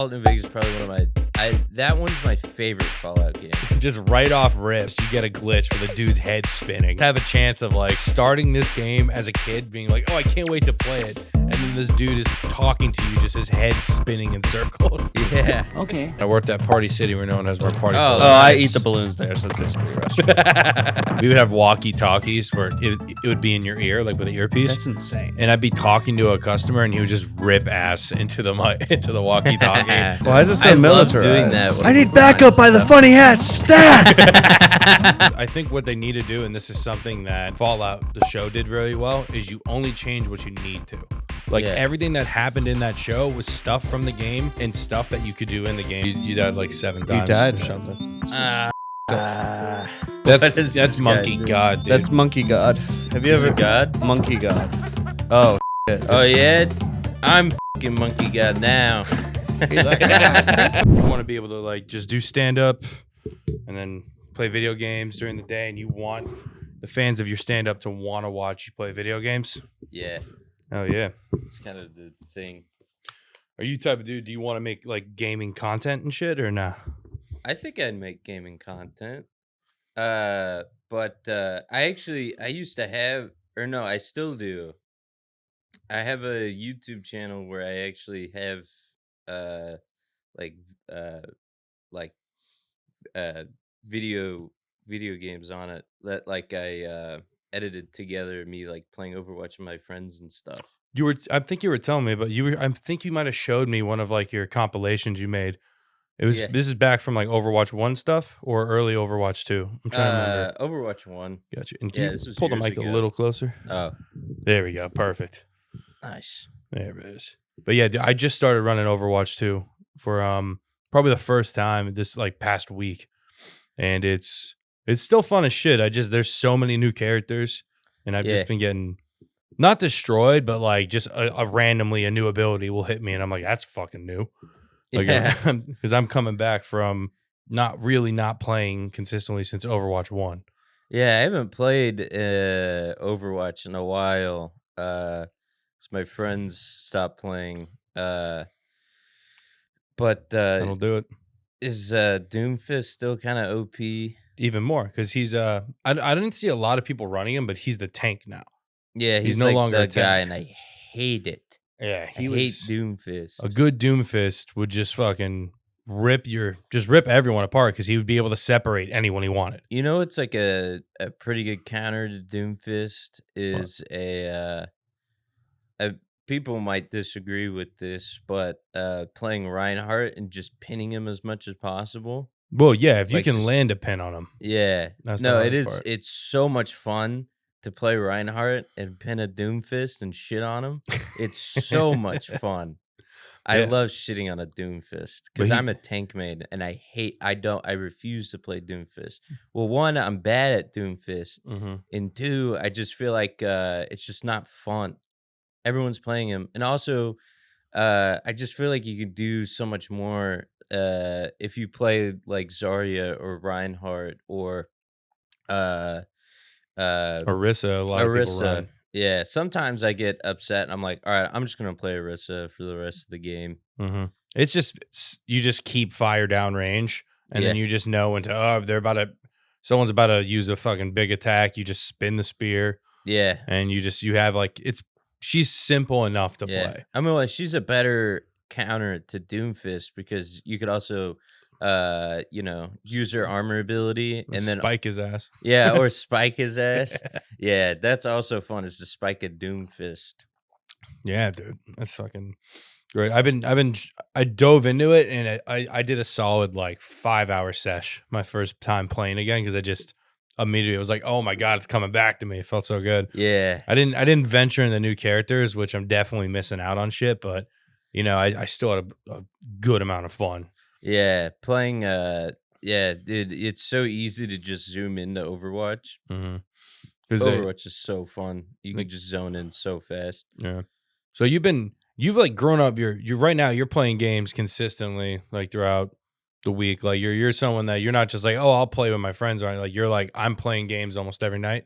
Fallout New Vegas is probably one of my. That one's my favorite Fallout game. Just right off riffs, you get a glitch where the dude's head spinning. Have a chance of like starting this game as a kid, being like, "Oh, I can't wait to play it," and then this dude is talking to you, just his head spinning in circles. Yeah. Okay. I worked at Party City, where no one has more party. Oh, photos. I eat the balloons there, so it's basically a restaurant. We would have walkie-talkies where it would be in your ear, like with an earpiece. That's insane. And I'd be talking to a customer, and he would just rip ass into the into the walkie-talkie. Why is it so I love militarized? doing that. I need backup by the funny hat stack. I think what they need to do, and this is something that Fallout, the show, did really well, is you only change what you need to. Like, everything that happened in that show was stuff from the game and stuff that you could do in the game. You died like 7 times. died? Or something. What is That's this Monkey guy doing? God, dude. That's Monkey God. Have you Is ever it God? Monkey God? Oh, shit. Oh yeah, I'm fucking Monkey God now. He's like, You want to be able to like just do stand-up and then play video games during the day, and you want the fans of your stand-up to want to watch you play video games. Yeah, Oh yeah. it's kind of the thing. Are you type of dude? Do you want to make like gaming content and shit, or nah? I think I'd make gaming content. But I used to have, or no, I still do. I have a YouTube channel where I actually have like video games on it that like I edited together, me like playing Overwatch with my friends and stuff. I think you were telling me, but I think you might have showed me one of like your compilations you made. It was This is back from like Overwatch 1 stuff or early Overwatch 2. I'm trying to remember. Overwatch 1. Gotcha. And can this you was pull the years mic ago. a little closer? Oh, There we go. Perfect. nice. There it is. But yeah, I just started running Overwatch 2 for probably the first time this like past week. And it's still fun as shit. There's so many new characters, and I've just been getting not destroyed, but like just randomly a new ability will hit me, and I'm like, that's fucking new. Like, because I'm coming back from not playing consistently since Overwatch 1. Yeah, I haven't played Overwatch in a while. 'Cause my friends stopped playing. But That'll do it. is Doomfist still kind of OP? Even more, because he's I didn't see a lot of people running him, but he's the tank now. Yeah, he's no like longer the a guy, tank. and I hate it. Yeah, I hate Doomfist. a good Doomfist would just fucking rip everyone apart, because he would be able to separate anyone he wanted. You know, it's like a pretty good counter to Doomfist is a people might disagree with this, but playing Reinhardt and just pinning him as much as possible. Well, yeah, if you Like, can just- land a pin on him. Yeah. That's the No, hardest it is. part. It's so much fun to play Reinhardt and pin a Doomfist and shit on him. It's so much fun. I Yeah. love shitting on a Doomfist because But I'm a tank main and I refuse to play Doomfist. Well, one, I'm bad at Doomfist, and two, I just feel like it's just not fun. Everyone's playing him, and also, I just feel like you could do so much more if you play like Zarya or Reinhardt or Orisa, a lot of people run. Yeah, sometimes I get upset and I'm like, all right, I'm just gonna play Orisa for the rest of the game. It's just you just keep fire down range, and then you just know when to someone's about to use a fucking big attack. You just spin the spear, Yeah, and you have like she's simple enough to play. I mean, like, she's a better counter to Doomfist because you could also, use her armor ability and then spike his ass. Yeah, or spike his ass. Yeah, that's also fun. Is to spike a Doomfist. Yeah, dude, that's fucking great. I dove into it, and I did a solid like 5-hour sesh my first time playing again, because I just immediately was like, oh my god, it's coming back to me. It felt so good. Yeah, I didn't venture in the new characters, which I'm definitely missing out on shit, but I still had a good amount of fun. yeah, playing. Yeah, dude, it's so easy to just zoom into Overwatch. Because Overwatch is so fun. You can just zone in so fast. yeah. So you've like grown up. You're right now. You're playing games consistently, like throughout the week. Like you're someone that you're not just like, oh, I'll play with my friends, or like you're like, I'm playing games almost every night,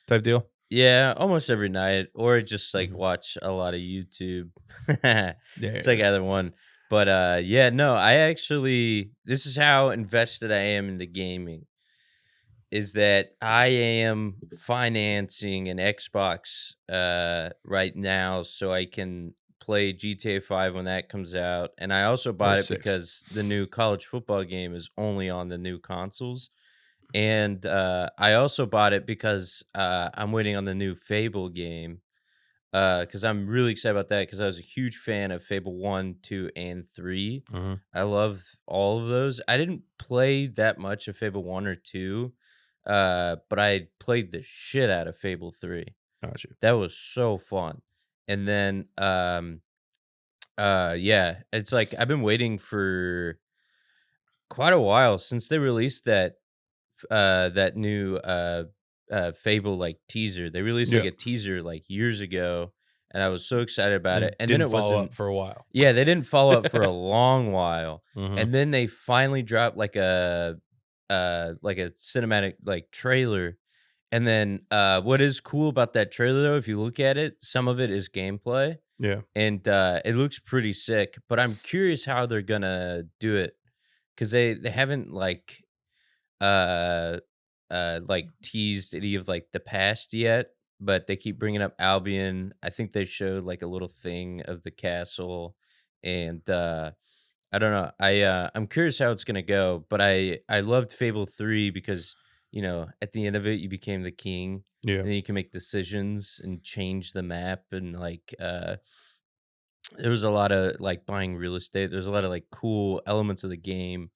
type deal. Yeah, almost every night, or just like watch a lot of YouTube. It's like either one. But yeah, no, I actually this is how invested I am in the gaming. Is that I am financing an Xbox right now so I can play GTA 5 when that comes out. And I also Or bought it 6. because the new college football game is only on the new consoles. And I also bought it because I'm waiting on the new Fable game. Because I'm really excited about that because I was a huge fan of Fable 1, 2, and 3. Mhm. I love all of those. I didn't play that much of Fable 1 or 2, but I played the shit out of Fable 3. Gotcha. That was so fun. And then, yeah, it's like I've been waiting for quite a while since they released that new Fable like teaser. They released like Yeah. a teaser like years ago, and I was so excited about it. And then Didn't it follow wasn't. up for a while. Yeah, they didn't follow up for a long while, Mhm. and then they finally dropped like a cinematic like trailer. And then what is cool about that trailer though, if you look at it, some of it is gameplay, Yeah. and it looks pretty sick. But I'm curious how they're gonna do it because they haven't uh like teased any of like the past yet, but they keep bringing up Albion. I think they showed like a little thing of the castle, and I don't know. I'm curious how it's gonna go, but I loved Fable 3 because at the end of it you became the king, Yeah. and then you can make decisions and change the map, and there was a lot of like buying real estate. There's a lot of like cool elements of the game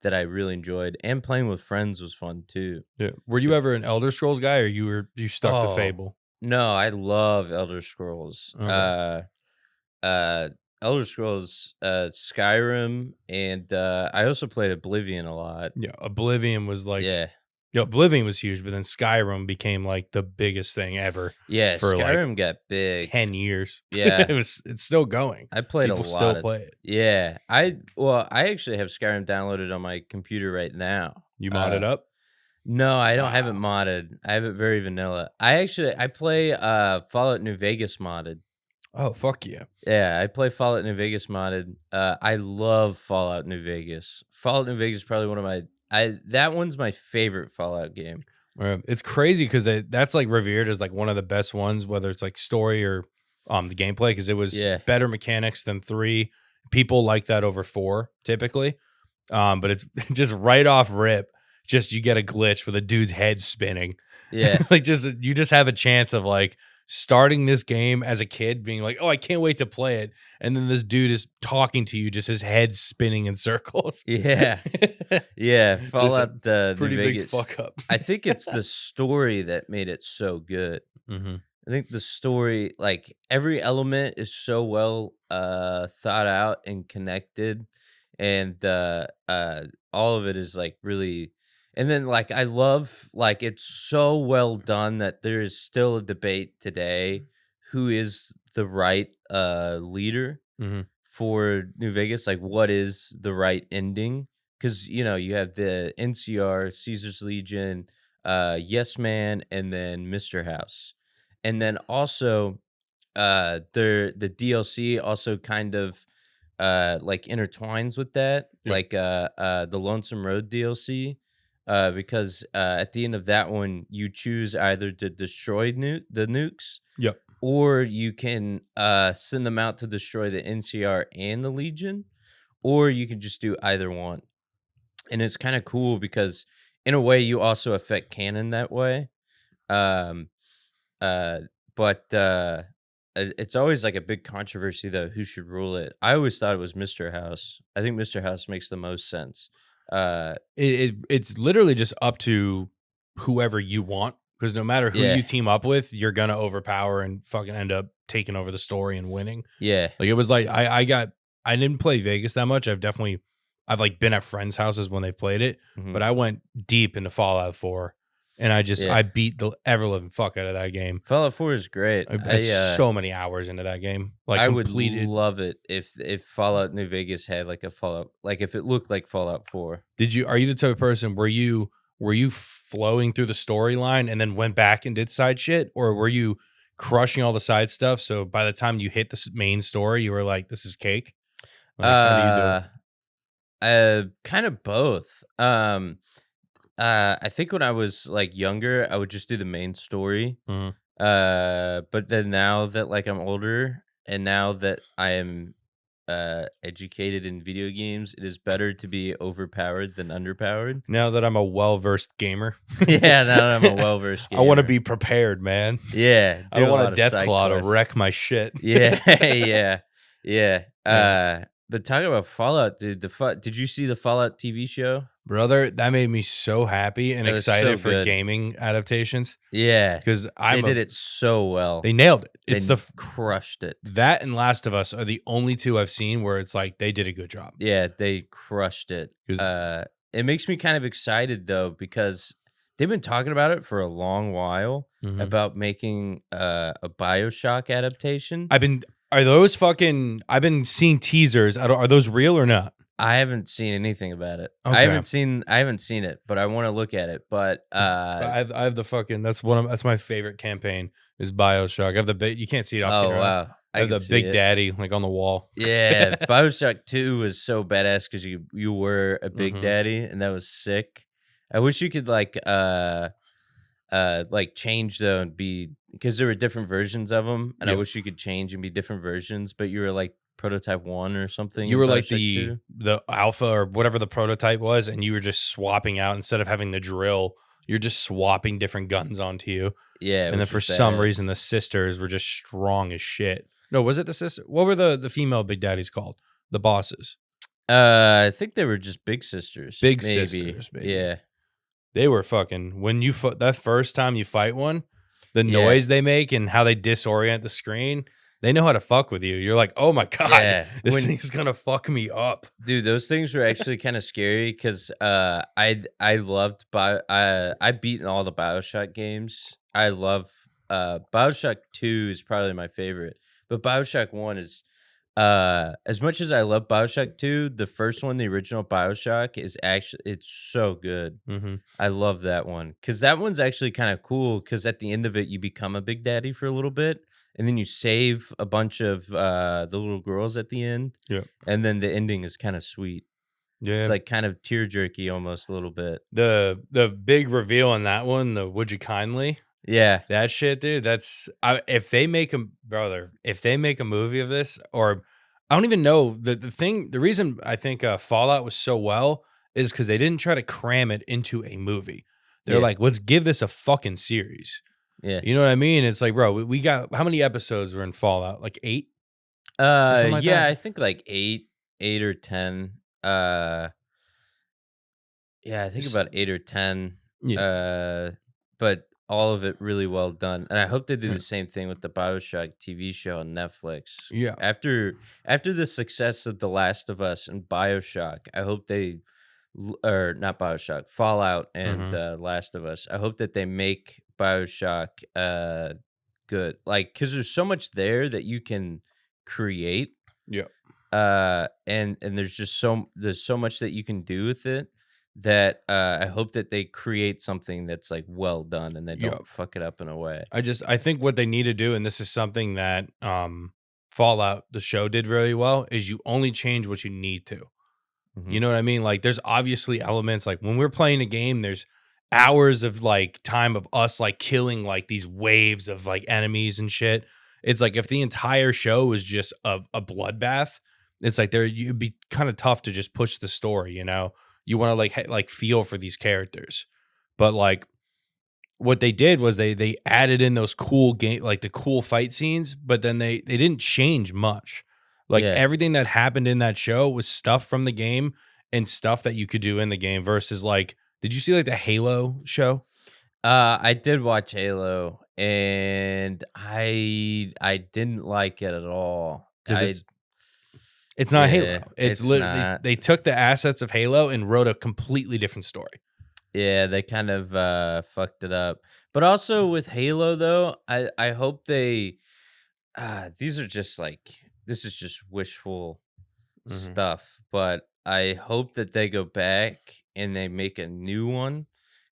that I really enjoyed, and playing with friends was fun too. Yeah. Were you ever an Elder Scrolls guy, or you stuck to Oh, Fable? no, I love Elder Scrolls. Okay. Uh, Elder Scrolls, Skyrim, and I also played Oblivion a lot. Yeah. Oblivion was like, Yeah, Oblivion was huge, but then Skyrim became like the biggest thing ever yeah, for like Skyrim got big. 10 years. Yeah, It's still going. I played People a still lot of. play it. Yeah, I actually have Skyrim downloaded on my computer right now. You mod it up? No, I don't have it Wow. modded. I have it very vanilla. I play Fallout New Vegas modded. Oh, fuck yeah. Yeah, I play Fallout New Vegas modded. I love Fallout New Vegas. Fallout New Vegas is probably one of that one's my favorite Fallout game. It's crazy because that's like revered as like one of the best ones, whether it's like story or the gameplay, because it was Yeah. better mechanics than 3. People like that over 4 typically. But it's just right off rip. Just you get a glitch with a dude's head spinning. Yeah. Like you just have a chance of like starting this game as a kid being like, oh, I can't wait to play it. And then this dude is talking to you, just his head spinning in circles. Yeah. Yeah. Fallout New Pretty big Vegas. fuck up. I think it's the story that made it so good. Mm-hmm. I think the story, like every element is so well thought out and connected, and all of it is like really. And then like I love like it's so well done that there is still a debate today who is the right leader Mm-hmm. for New Vegas. Like what is the right ending? Because you have the NCR, Caesar's Legion, Yes Man, and then Mr. House. And then also the DLC also kind of like intertwines with that, Yeah. like the Lonesome Road DLC, because at the end of that one you choose either to destroy the nukes, Yep. or you can send them out to destroy the NCR and the Legion, or you can just do either one. And it's kind of cool because in a way you also affect canon that way. um uh, but it's always like a big controversy though who should rule it. I always thought it was Mr. House. I think Mr. House makes the most sense. It's literally just up to whoever you want, because no matter who Yeah. you team up with, you're gonna overpower and fucking end up taking over the story and winning. Yeah. Like it was like I didn't play Vegas that much. I've like been at friends' houses when they've played it, Mhm. but I went deep into Fallout 4, and Yeah. I beat the ever living fuck out of that game. Fallout 4 is great. So many hours into that game. Like I completed. would love it if Fallout New Vegas had like a Fallout, like if it looked like Fallout 4. Are you the type of person were you flowing through the storyline and then went back and did side shit, or were you crushing all the side stuff? So by the time you hit the main story, you were like, this is cake? Like, how do you do it? Kind of both. I think when I was like younger, I would just do the main story. Mhm. But then now that like I'm older and now that I am educated in video games, it is better to be overpowered than underpowered. Now that I'm a well-versed gamer. Yeah, now that I'm a well-versed I want to gamer. be prepared, man. Yeah, I don't do a want lot a of death side claw to quests. wreck my shit. Yeah, yeah, yeah. Yeah. But talking about Fallout, dude, did you see the Fallout TV show? Brother, that made me so happy and It was excited so for good. gaming adaptations Yeah, because they did it so well. they nailed it. They It's crushed it. that and Last of Us are the only two I've seen where it's like they did a good job. Yeah, they crushed it. 'Cause- It makes me kind of excited though because they've been talking about it for a long while Mhm. about making a BioShock adaptation. I've been seeing teasers. Are those real or not? I haven't seen anything about it. Okay. I haven't seen it, but I want to look at it. But I have the fucking that's my favorite campaign is BioShock. I have the you can't see it off oh camera. wow, I have can the see Big it. Daddy like on the wall. Yeah, BioShock 2 was so badass because you were a Big Mhm. Daddy, and that was sick. I wish you could like change though and be because there were different versions of them, and I Yep. wish you could change and be different versions, but you were like prototype 1 or something. You in were like BioShock 2. the alpha or whatever the prototype was, and you were just swapping out instead of having the drill. You're just swapping different guns onto you. Yeah, And then which for was some badass. reason, the sisters were just strong as shit. No, was it the sister? What were the female Big Daddies called? The bosses. I think they were just big sisters. Big maybe. sisters, baby. Yeah. They were fucking when you that first time you fight one, the Yeah. noise they make and how they disorient the screen, they know how to fuck with you. You're like, oh my god, Yeah, this thing's gonna fuck me up. Dude, those things were actually kind of scary because I loved I beaten all the BioShock games. I love BioShock 2 is probably my favorite, but BioShock 1 is as much as I love BioShock 2, the first one, the original BioShock, is actually it's so good. Mm-hmm. I love that one because that one's actually kind of cool because at the end of it, you become a Big Daddy for a little bit. And then you save a bunch of the little girls at the end. Yeah. And then the ending is kind of sweet. Yeah. It's like kind of tear jerky almost a little bit. The big reveal on that one, the would you kindly? Yeah. That shit, dude. That's if they make a movie of this, or I don't even know the reason I think Fallout was so well is because they didn't try to cram it into a movie. They're like, let's give this a fucking series. Yeah. You know what I mean? It's like, bro, we got how many episodes were in Fallout? Like 8? Yeah, that? I think like 8 or 10. Yeah, I think about 8 or 10. Yeah. But all of it really well done. And I hope they do Yeah. the same thing with the BioShock TV show on Netflix. Yeah. After the success of The Last of Us and BioShock, I hope they or not BioShock, Fallout and Last of Us. I hope that they make BioShock good. Like cuz there's so much there that you can create. Yeah. And there's so much that you can do with it that I hope that they create something that's like well done and they don't fuck it up in a way. I think what they need to do, and this is something that Fallout the show did really well, is you only change what you need to. Mhm. You know what I mean? Like there's obviously elements like when we're playing a game, there's hours of like time of us like killing like these waves of like enemies and shit. It's like if the entire show was just a bloodbath, it's like you'd be kind of tough to just push the story, you know? You want to like feel for these characters. But like what they did was they added in those cool game like the cool fight scenes, but then they didn't change much. Like everything that happened in that show was stuff from the game and stuff that you could do in the game versus like did you see like the Halo show? I did watch Halo and I didn't like it at all. Because it's not Halo. Yeah, It's it's literally not. they took the assets of Halo and wrote a completely different story. Yeah, they kind of fucked it up. But also with Halo though, I hope they these are just like this is just wishful stuff, but I hope that they go back and they make a new one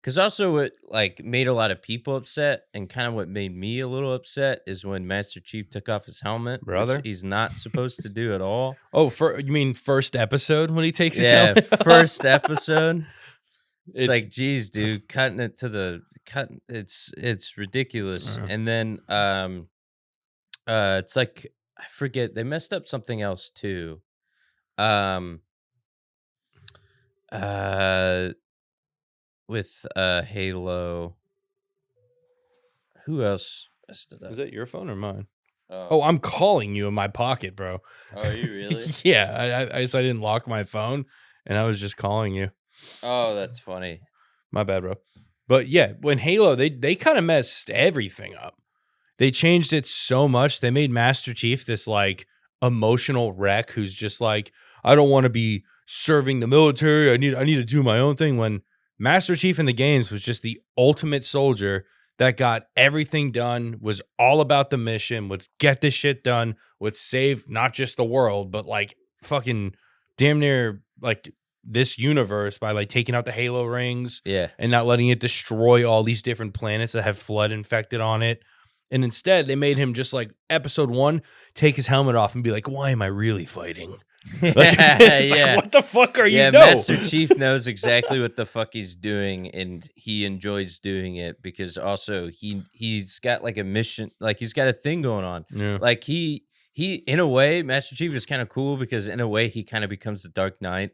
Because also what like made a lot of people upset, and kind of what made me a little upset, is when Master Chief took off his helmet, Brother. which he's not supposed to do at all. Oh, you mean first episode when he takes his Yeah, helmet off? first episode. It's like, It's- geez, dude, cutting it to the cut. It's ridiculous. And then it's like I forget they messed up something else too. Um, with Halo. Who else messed it up? Is that your phone or mine? Oh, Oh, I'm calling you in my pocket, bro. are you really? Yeah, I didn't lock my phone, and I was just calling you. Oh, that's funny. My bad, bro. But yeah, when Halo, they kind of messed everything up. They changed it so much. They made Master Chief this like emotional wreck who's just like, I don't want to be serving the military. I need to do my own thing. When Master Chief in the games was just the ultimate soldier that got everything done, was all about the mission, would get this shit done, would save not just the world, but like fucking damn near like this universe by like taking out the Halo rings Yeah. and not letting it destroy all these different planets that have flood infected on it. And instead, they made him just like episode 1, take his helmet off and be like, why am I really fighting? Like, it's like, Yeah. what the fuck are you? Yeah, No. Master Chief knows exactly what the fuck he's doing, and he enjoys doing it because also he's got like a mission, like he's got a thing going on. Yeah. Like he in a way, Master Chief is kind of cool because in a way he kind of becomes the Dark Knight,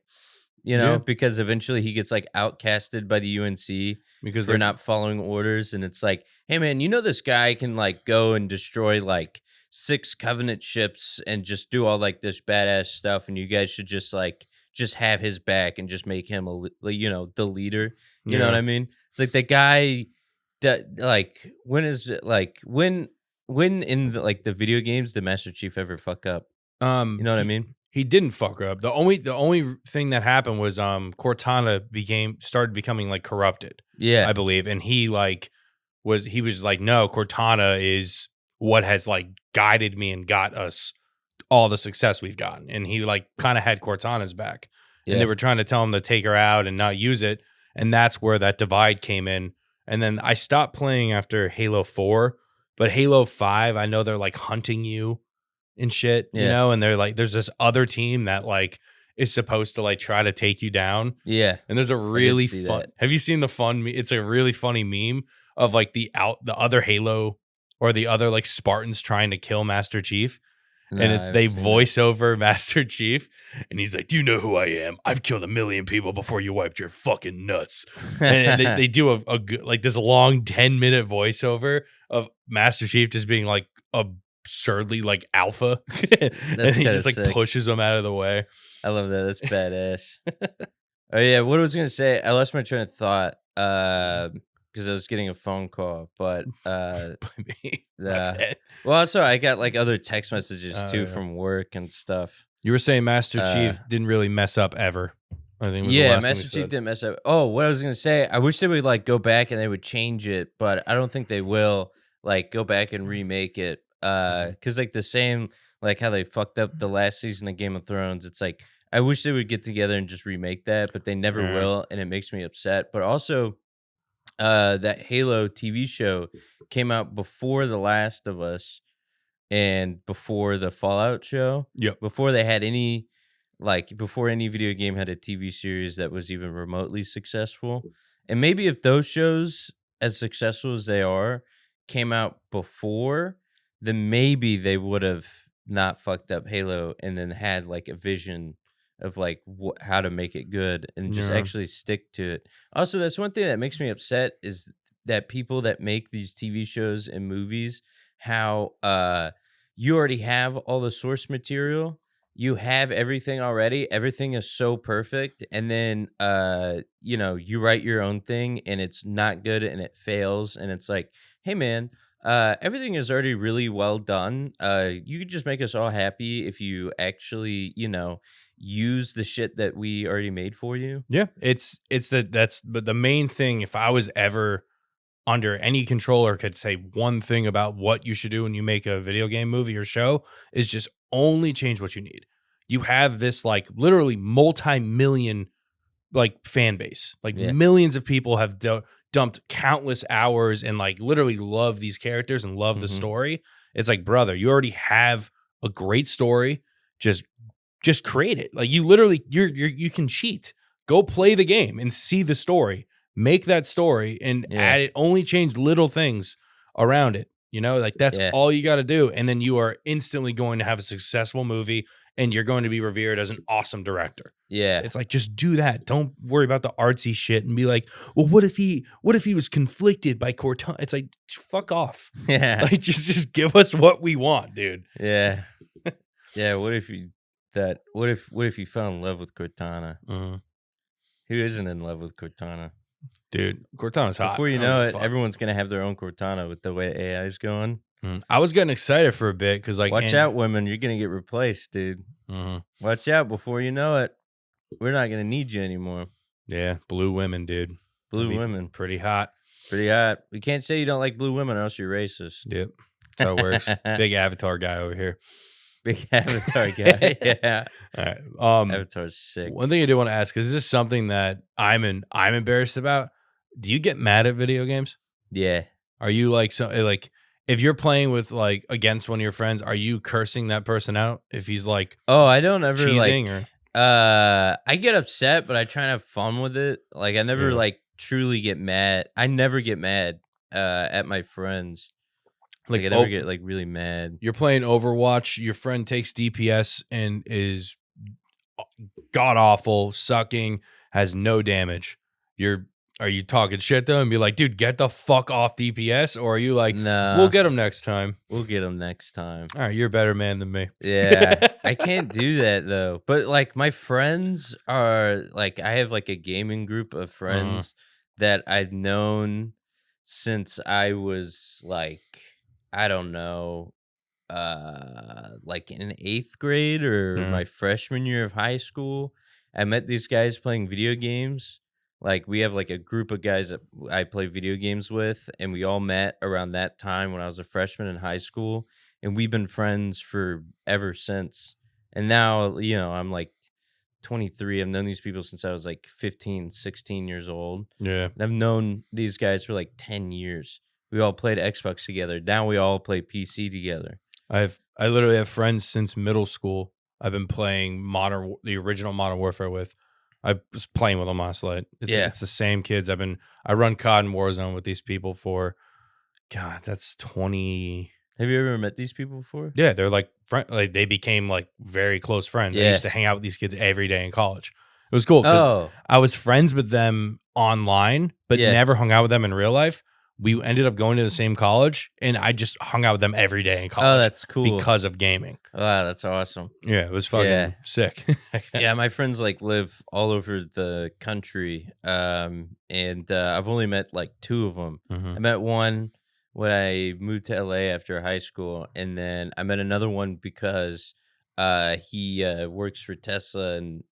you know, Yeah. because eventually he gets like outcasted by the UNC Because for not following orders, and it's like, hey man, you know this guy can like go and destroy like 6 Covenant ships and just do all like this badass stuff, and you guys should just have his back and just make him the leader. You know what I mean? It's like the guy like when is it like when in the video games did Master Chief ever fuck up? You know what I mean? He didn't fuck her up. The only thing that happened was Cortana started becoming like corrupted. Yeah. I believe, and he was like, no, Cortana is what has like guided me and got us all the success we've gotten. And he like kind of had Cortana's back. Yeah. And they were trying to tell him to take her out and not use it. And that's where that divide came in. And then I stopped playing after Halo 4, but Halo 5, I know they're like hunting you and shit, you Yeah. know, and they're like, there's this other team that like is supposed to like try to take you down. Yeah. And there's a really see fun. that. Have you seen the fun? It's a really funny meme of like the other Halo or the other like Spartans trying to kill Master Chief. No, And I it's haven't they seen voice over Master Chief, and he's like, "Do you know who I am? I've killed 1 million people before you wiped your fucking nuts." that. And they do a good, like this long 10-minute voiceover of Master Chief just being like absurdly like alpha, and he kinda just like sick. pushes them out of the way. I love that. That's badass. Oh yeah, what I was gonna say, I lost my train of thought because I was getting a phone call, but My yeah. bad. Well, also I got like other text messages too Yeah. from work and stuff. You were saying Master Chief didn't really mess up ever. I think was the Yeah, last thing we Master Chief said. didn't mess up. Oh, what I was gonna say, I wish they would like go back and they would change it, but I don't think they will. Like go back and remake it, because like the same like how they fucked up the last season of Game of Thrones. It's like I wish they would get together and just remake that, but they never Yeah. will, and it makes me upset. But also, that Halo TV show came out before The Last of Us and before the Fallout show. Yep. Before they had any, like, before any video game had a TV series that was even remotely successful. And maybe if those shows, as successful as they are, came out before, then maybe they would have not fucked up Halo and then had like a vision of like how to make it good and just Yeah. actually stick to it. Also, that's one thing that makes me upset is that people that make these TV shows and movies, how you already have all the source material, you have everything already, everything is so perfect, and then you write your own thing and it's not good and it fails, and it's like, hey man, everything is already really well done. You could just make us all happy if you actually, use the shit that we already made for you. Yeah, but the main thing, if I was ever under any controller could say one thing about what you should do when you make a video game movie or show, is just only change what you need. You have this like literally multi-million like fan base, like Yeah. millions of people have dumped countless hours and like literally love these characters and love the story. It's like, brother, you already have a great story. Just create it. Like you literally, you can cheat. Go play the game and see the story. Make that story and add it. Only change little things around it. Like that's all you got to do. And then you are instantly going to have a successful movie and you're going to be revered as an awesome director. Yeah. It's like, just do that. Don't worry about the artsy shit and be like, well, what if he was conflicted by Cortana? It's like, fuck off. Yeah. Like just give us what we want, dude. Yeah. Yeah. What if you fell in love with Cortana? Mm-hmm. Who isn't in love with Cortana? Dude, Cortana's hot. Before you know it, everyone's going to have their own Cortana with the way AI is going. I was getting excited for a bit because, like, watch out, women. You're going to get replaced, dude. Watch out. Before you know it, we're not going to need you anymore. Yeah, blue women, dude. Blue women. Pretty hot. Pretty hot. We can't say you don't like blue women or else you're racist. Yep. That's how it works. Big Avatar guy over here. Big Avatar guy. Yeah. All right. Avatar's sick. One thing I do want to ask is this something that I'm embarrassed about? Do you get mad at video games? Yeah. Are you like if you're playing with like against one of your friends, are you cursing that person out if he's like I don't ever cheesing like or I get upset, but I try to have fun with it. Like I never like truly get mad. I never get mad at my friends. Like I never get like really mad. You're playing Overwatch, your friend takes DPS and is god awful, sucking, has no damage. Are you talking shit though and be like, dude, get the fuck off DPS? Or are you like, nah, we'll get him next time? We'll get him next time. All right, you're a better man than me. Yeah, I can't do that though. But like my friends are like, I have like a gaming group of friends that I've known since I was like, I don't know, like in 8th grade or my freshman year of high school. I met these guys playing video games. Like we have like a group of guys that I play video games with, and we all met around that time when I was a freshman in high school, and we've been friends for ever since. And now, I'm like 23. I've known these people since I was like 15, 16 years old. Yeah. And I've known these guys for like 10 years. We all played Xbox together. Now we all play PC together. I literally have friends since middle school. I've been playing the original Modern Warfare with. I was playing with them last night. It's the same kids. I run COD and Warzone with these people for, God, that's 20. Have you ever met these people before? Yeah, they're like they became like very close friends. I used to hang out with these kids every day in college. It was cool because I was friends with them online, but never hung out with them in real life. We ended up going to the same college, and I just hung out with them every day in college. Oh, that's cool. Because of gaming. Wow, that's awesome. Yeah, it was fucking sick. Yeah, my friends like live all over the country, and I've only met like 2 of them. I met one when I moved to LA after high school, and then I met another one because he works for Tesla, and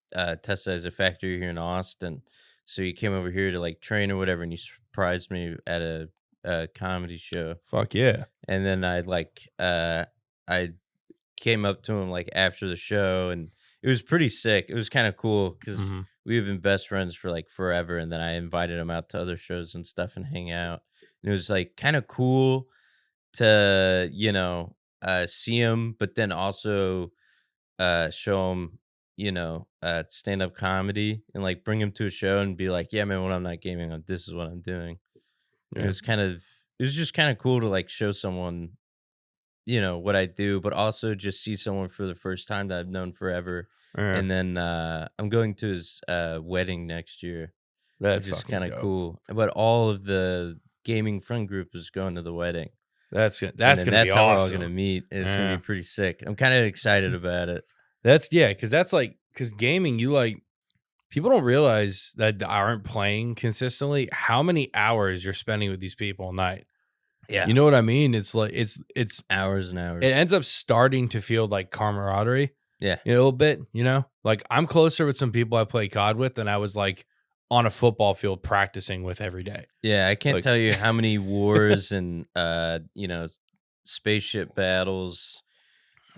Tesla has a factory here in Austin. So he came over here to like train or whatever, and he surprised me at a comedy show. Fuck yeah. And then I came up to him like after the show, and it was pretty sick. It was kind of cool because we've been best friends for like forever. And then I invited him out to other shows and stuff and hang out. And it was like kind of cool to, see him, but then also show him, stand-up comedy and like bring him to a show and be like, yeah, man, when I'm not gaming, this is what I'm doing. Yeah. It was just kind of cool to like show someone, what I do, but also just see someone for the first time that I've known forever. And then I'm going to his wedding next year. That's just kind of cool. But all of the gaming friend group is going to the wedding. That's gonna be how awesome. We're all gonna meet. It's gonna be pretty sick. I'm kind of excited about it. Because gaming, people don't realize that aren't playing consistently how many hours you're spending with these people a night. Yeah. You know what I mean? It's like it's hours and hours. It ends up starting to feel like camaraderie. Yeah. A little bit, Like I'm closer with some people I play COD with than I was like on a football field practicing with every day. Yeah, I can't tell you how many wars and spaceship battles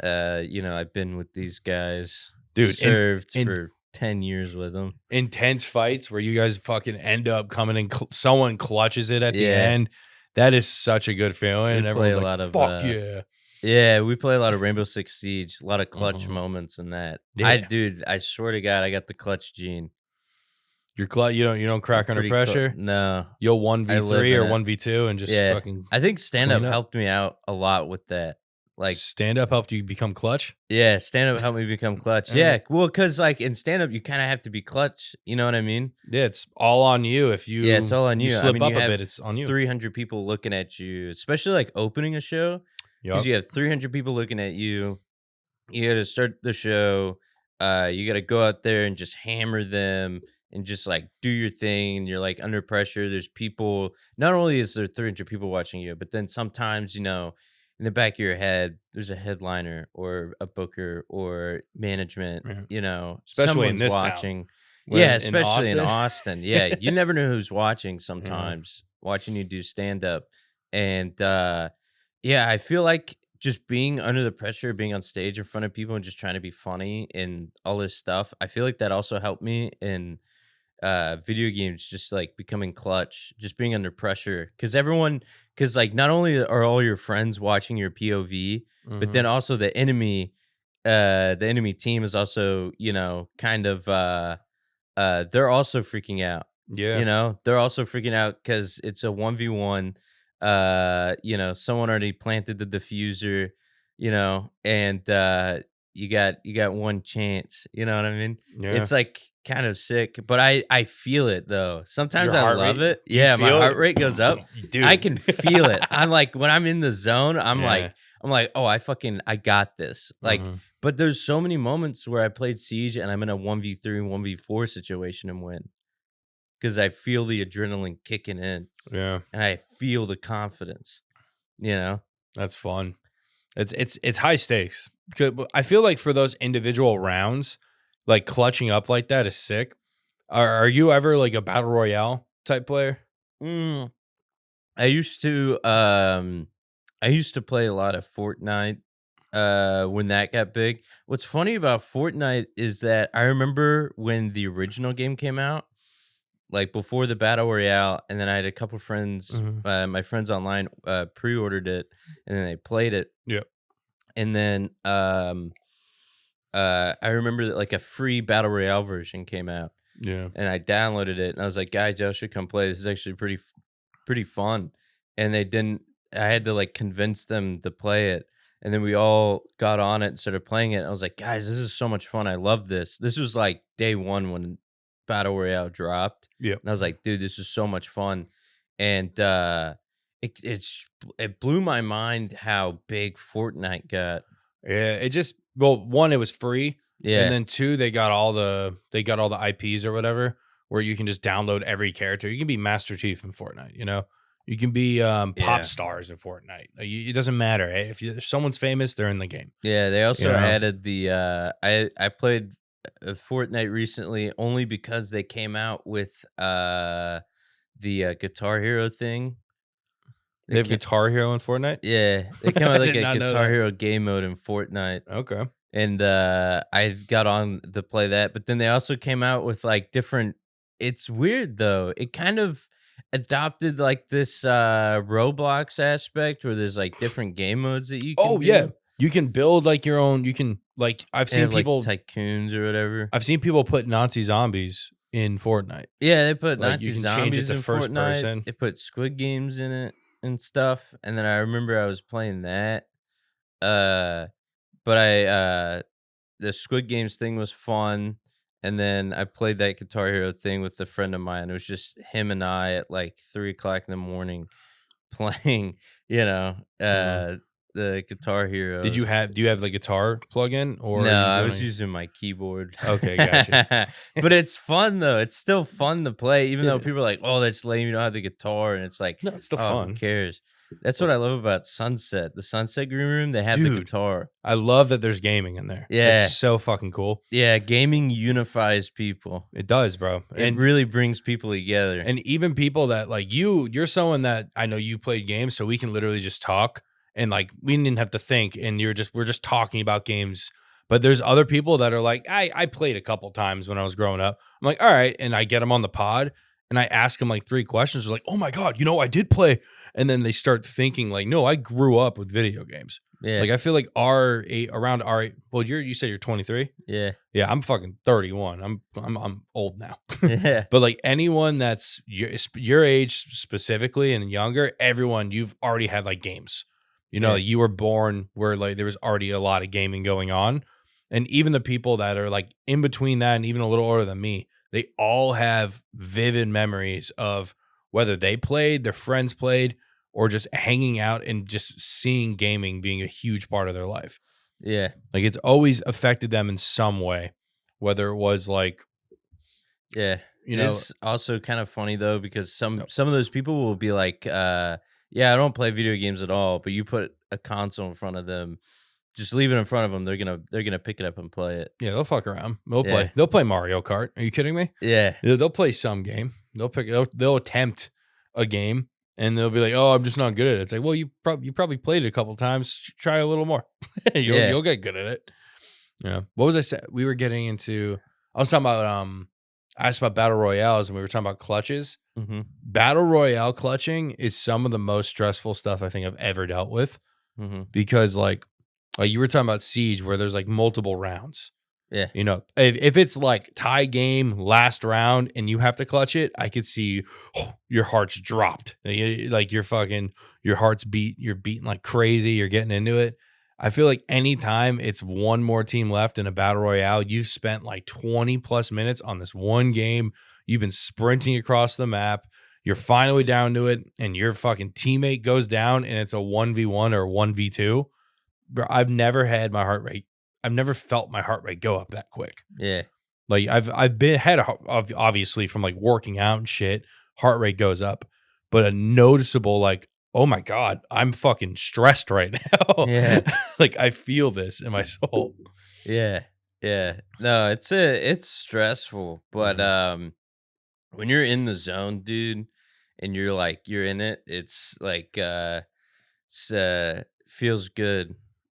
I've been with these guys. Dude, served for 10 years with him. intense fights where you guys fucking end up coming in, someone clutches it at the Yeah. end. That is such a good feeling. We And play everyone's a like, lot of, fuck yeah. Yeah, we play a lot of Rainbow Six Siege, a lot of clutch Mhm. moments in that. Yeah. Dude, I swear to God, I got the clutch gene. You're you don't crack under Pretty pressure. No. You'll I live 1v3 or in it. 1v2 and just Yeah. fucking I think stand-up clean up. helped me out a lot with that. Like, stand up helped you become clutch. yeah, stand-up helped me become clutch. Yeah, well, because, like, in stand-up, you kind of have to be clutch. You know what I mean? Yeah, it's all on you. If you Yeah, it's all on you. slip you up a have bit, it's on you. 300 people looking at you, especially, like, opening a show. Because Yup. you have 300 people looking at you. You got to start the show. You got to go out there and just hammer them and just like do your thing. And you're like under pressure. There's people. Not only is there 300 people watching you, but then sometimes, you know, in the back of your head, there's a headliner or a booker or management. Yeah. You know, Especially in someone's this watching. town. Yeah, In especially in Austin. Austin. Yeah, you never know who's watching. Sometimes watching you do stand up, and yeah, I feel like just being under the pressure, being on stage in front of people and just trying to be funny and all this stuff. I feel like that also helped me in video games, just like becoming clutch, just being under pressure. Cause like not only are all your friends watching your POV, but then also the enemy team is also, you know, kind of they're also freaking out. Yeah. You know, they're also freaking out because it's a 1v1. You know, someone already planted the diffuser, you know, and you got one chance. You know what I mean? Yeah. It's like kind of sick, but I feel it though. Sometimes Your I heart love rate? it. Do you Yeah, my feel heart it? rate goes up. Dude. I can feel it. I'm like when I'm in the zone, I'm Yeah. like, oh, I got this. Like, Mhm. but there's so many moments where I played Siege and I'm in a 1v3 and 1v4 situation and win. Because I feel the adrenaline kicking in Yeah. and I feel the confidence, you know? That's fun. It's high stakes. Because I feel like for those individual rounds, like clutching up like that is sick. Are you ever like a battle royale type player? I used to play a lot of Fortnite when that got big. What's funny about Fortnite is that I remember when the original game came out, like before the battle royale, and then I had a couple friends, my friends online pre-ordered it and then they played it. Yep. And then I remember that like a free battle royale version came out. Yeah. And I downloaded it and I was like, guys, y'all should come play. This is actually pretty fun. And they didn't. I had to like convince them to play it. And then we all got on it and started playing it. I was like, guys, this is so much fun. I love this. This was like day one when Battle Royale dropped. Yeah. And I was like, dude, this is so much fun. And it blew my mind how big Fortnite got. Yeah. It just, well, one, it was free. Yeah. And then two, they got all the IPs or whatever, where you can just download every character. You can be Master Chief in Fortnite, you know? You can be pop stars in Fortnite. It doesn't matter. If someone's famous, they're in the game. Yeah, they also You know? added the I played Fortnite recently only because they came out with the Guitar Hero thing. They have Guitar Hero in Fortnite? Yeah, they came out with like did a not know Guitar that. Hero game mode in Fortnite. Okay. And I got on to play that, but then they also came out with like different. It's weird though. It kind of adopted like this Roblox aspect where there's like different game modes that you can Oh do. yeah, you can build like your own. You can like I've They seen have, people. like tycoons or whatever. I've seen people put Nazi zombies in Fortnite. Yeah, they put Like, Nazi you can change it zombies to in first Fortnite. person. They put Squid Games in it and stuff. And then I remember I was playing that. But the Squid Games thing was fun. And then I played that Guitar Hero thing with a friend of mine. It was just him and I at like 3:00 in the morning playing, you know, the Guitar Hero. Do you have the guitar plug-in or? No, are you I was doing- using my keyboard. Okay, gotcha. But it's fun though. It's still fun to play, even though people are like, "Oh, that's lame. You don't have the guitar," and it's like, No, it's still oh, fun. Who cares? That's what I love about Sunset. The Sunset Green Room, they have the Dude. guitar. I love that there's gaming in there. Yeah. It's so fucking cool. Yeah, gaming unifies people. It does, bro. It really brings people together. And even people that like you're someone that I know you played games, so we can literally just talk and like we didn't have to think. And we're just talking about games But there's other people that are like, I played a couple times when I was growing up. I'm like, all right. And I get them on the pod and I ask them like 3 questions. They're like, oh my God, I did play. And then they start thinking like, no, I grew up with video games. Yeah. Like I feel like around our well, you said you're 23. Yeah. Yeah, I'm fucking 31. I'm old now. Yeah. But like anyone that's your age specifically and younger, everyone you've already had like games. Like you were born where like there was already a lot of gaming going on. And even the people that are like in between that and even a little older than me, they all have vivid memories of whether they played, their friends played, or just hanging out and just seeing gaming being a huge part of their life. Yeah. Like it's always affected them in some way, whether it was like, it's also kind of funny though, because some of those people will be like, I don't play video games at all, but you put a console in front of them, just leave it in front of them, they're gonna pick it up and play it. Yeah, they'll fuck around. They'll play Mario Kart. Are you kidding me? Yeah. They'll play some game. They'll attempt a game and they'll be like, "Oh, I'm just not good at it." It's like, well, you probably played it a couple times. Try a little more. You'll get good at it. Yeah. What was I saying? We were getting into. I was talking about. I asked about battle royales, and we were talking about clutches. Mm-hmm. Battle royale clutching is some of the most stressful stuff I think I've ever dealt with, because like you were talking about Siege, where there's like multiple rounds. Yeah. If it's like tie game, last round, and you have to clutch it, I could see your heart's dropped. Like your heart's you're beating like crazy. You're getting into it. I feel like anytime it's one more team left in a battle royale, you've spent like 20 plus minutes on this one game. You've been sprinting across the map. You're finally down to it, and your fucking teammate goes down, and it's a 1v1 or 1v2. Bro, I've never felt my heart rate go up that quick. Yeah. Like obviously from like working out and shit, heart rate goes up, but a noticeable like, oh my God, I'm fucking stressed right now. Yeah. Like I feel this in my soul. Yeah. Yeah. No, it's stressful, but when you're in the zone, dude, and you're in it, it's like feels good.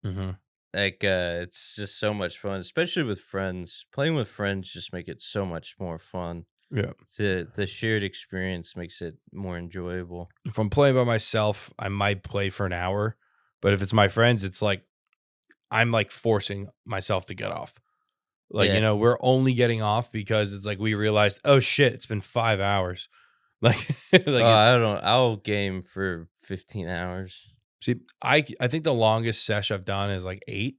Mm-hmm. Like it's just so much fun, especially with friends. Playing with friends just make it so much more fun. Yeah. The shared experience makes it more enjoyable. If I'm playing by myself, I might play for an hour, but if it's my friends, it's like I'm like forcing myself to get off. Like, we're only getting off because it's like we realized, oh shit, it's been 5 hours. Like, I'll game for 15 hours. See, I think the longest sesh I've done is like 8,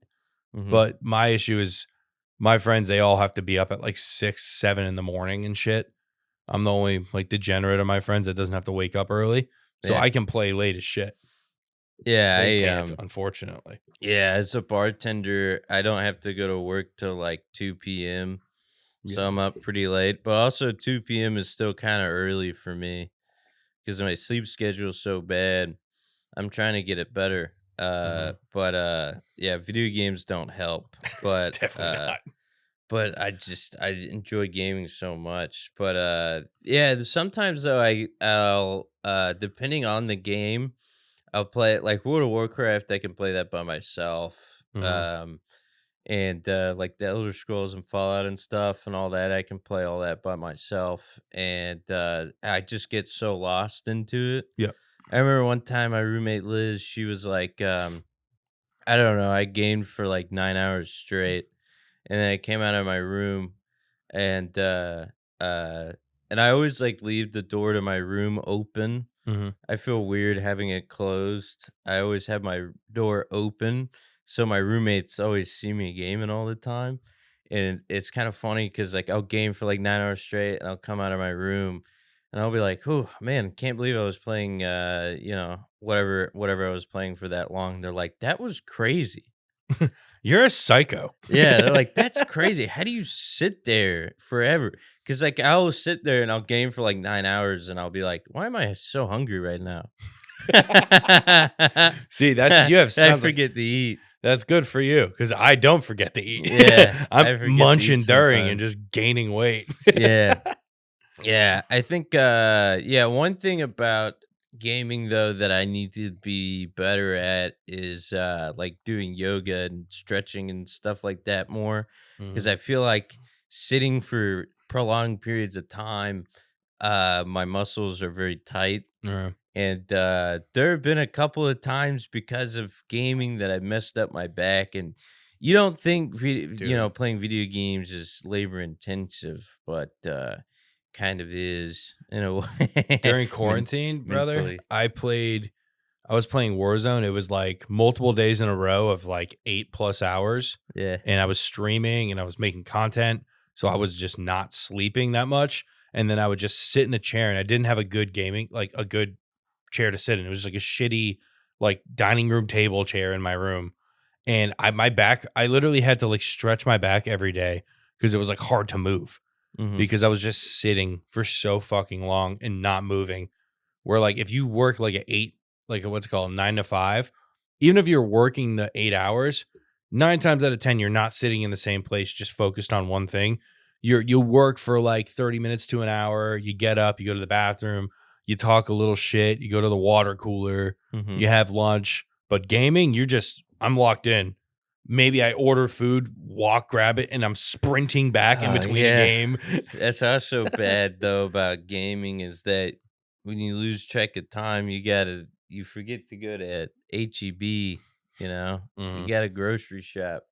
Mm-hmm. but my issue is my friends, they all have to be up at like 6, 7 in the morning and shit. I'm the only like degenerate of my friends that doesn't have to wake up early, so I can play late as shit. Yeah, they can't, unfortunately. Yeah, as a bartender, I don't have to go to work till like 2 p.m. So I'm up pretty late, but also 2 p.m. is still kind of early for me because my sleep schedule is so bad. I'm trying to get it better. But video games don't help. But Definitely not. But I enjoy gaming so much. But sometimes though I'll depending on the game, I'll play it like World of Warcraft. I can play that by myself. And like the Elder Scrolls and Fallout and stuff and all that, I can play all that by myself. And I just get so lost into it. Yeah. I remember one time my roommate Liz, she was like, I don't know, I gamed for like 9 hours straight. And then I came out of my room and I always like leave the door to my room open. I feel weird having it closed. I always have my door open, so my roommates always see me gaming all the time. And it's kind of funny because like I'll game for like 9 hours straight and I'll come out of my room and I'll be like, oh man, can't believe I was playing whatever I was playing for that long. They're like, that was crazy. You're a psycho. Yeah, they're like, that's crazy. How do you sit there forever? Because like I'll sit there and I'll game for like 9 hours and I'll be like, why am I so hungry right now? See, that's you have. I forget to eat. That's good for you because I don't forget to eat. Yeah, I'm munching during and just gaining weight. Yeah. I think one thing about gaming though that I need to be better at is like doing yoga and stretching and stuff like that more, because I feel like sitting for prolonged periods of time, my muscles are very tight. And there have been a couple of times because of gaming that I messed up my back. And you don't think playing video games is labor intensive, but kind of is in a way. During quarantine, brother, I was playing Warzone. It was like multiple days in a row of like 8+ hours. Yeah. And I was streaming and I was making content. So I was just not sleeping that much. And then I would just sit in a chair, and I didn't have a good chair to sit in. It was like a shitty like dining room table chair in my room. And I literally had to like stretch my back every day because it was like hard to move because I was just sitting for so fucking long and not moving. Where like if you work like what's it called, 9 to 5, even if you're working the 8 hours, 9 times out of 10, you're not sitting in the same place, just focused on one thing. You'll work for like 30 minutes to an hour. You get up, you go to the bathroom, you talk a little shit, you go to the water cooler, you have lunch. But gaming, I'm locked in. Maybe I order food, grab it, and I'm sprinting back in between a game. That's also bad though about gaming, is that when you lose track of time, you forget to go to HEB, you got a grocery shop.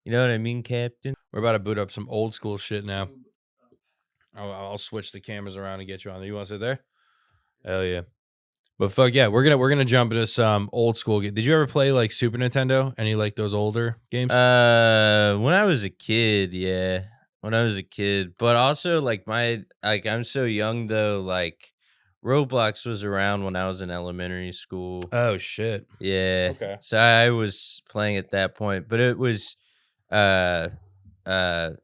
You know what I mean, Captain? We're about to boot up some old school shit now. I'll switch the cameras around and get you on there. You want to sit there? Hell yeah. But fuck yeah, we're gonna jump into some old school. Did you ever play like Super Nintendo? Any like those older games? When I was a kid, yeah. When I was a kid, but also like I'm so young though. Like Roblox was around when I was in elementary school. Oh shit. Yeah. Okay. So I was playing at that point, but it was, yeah. I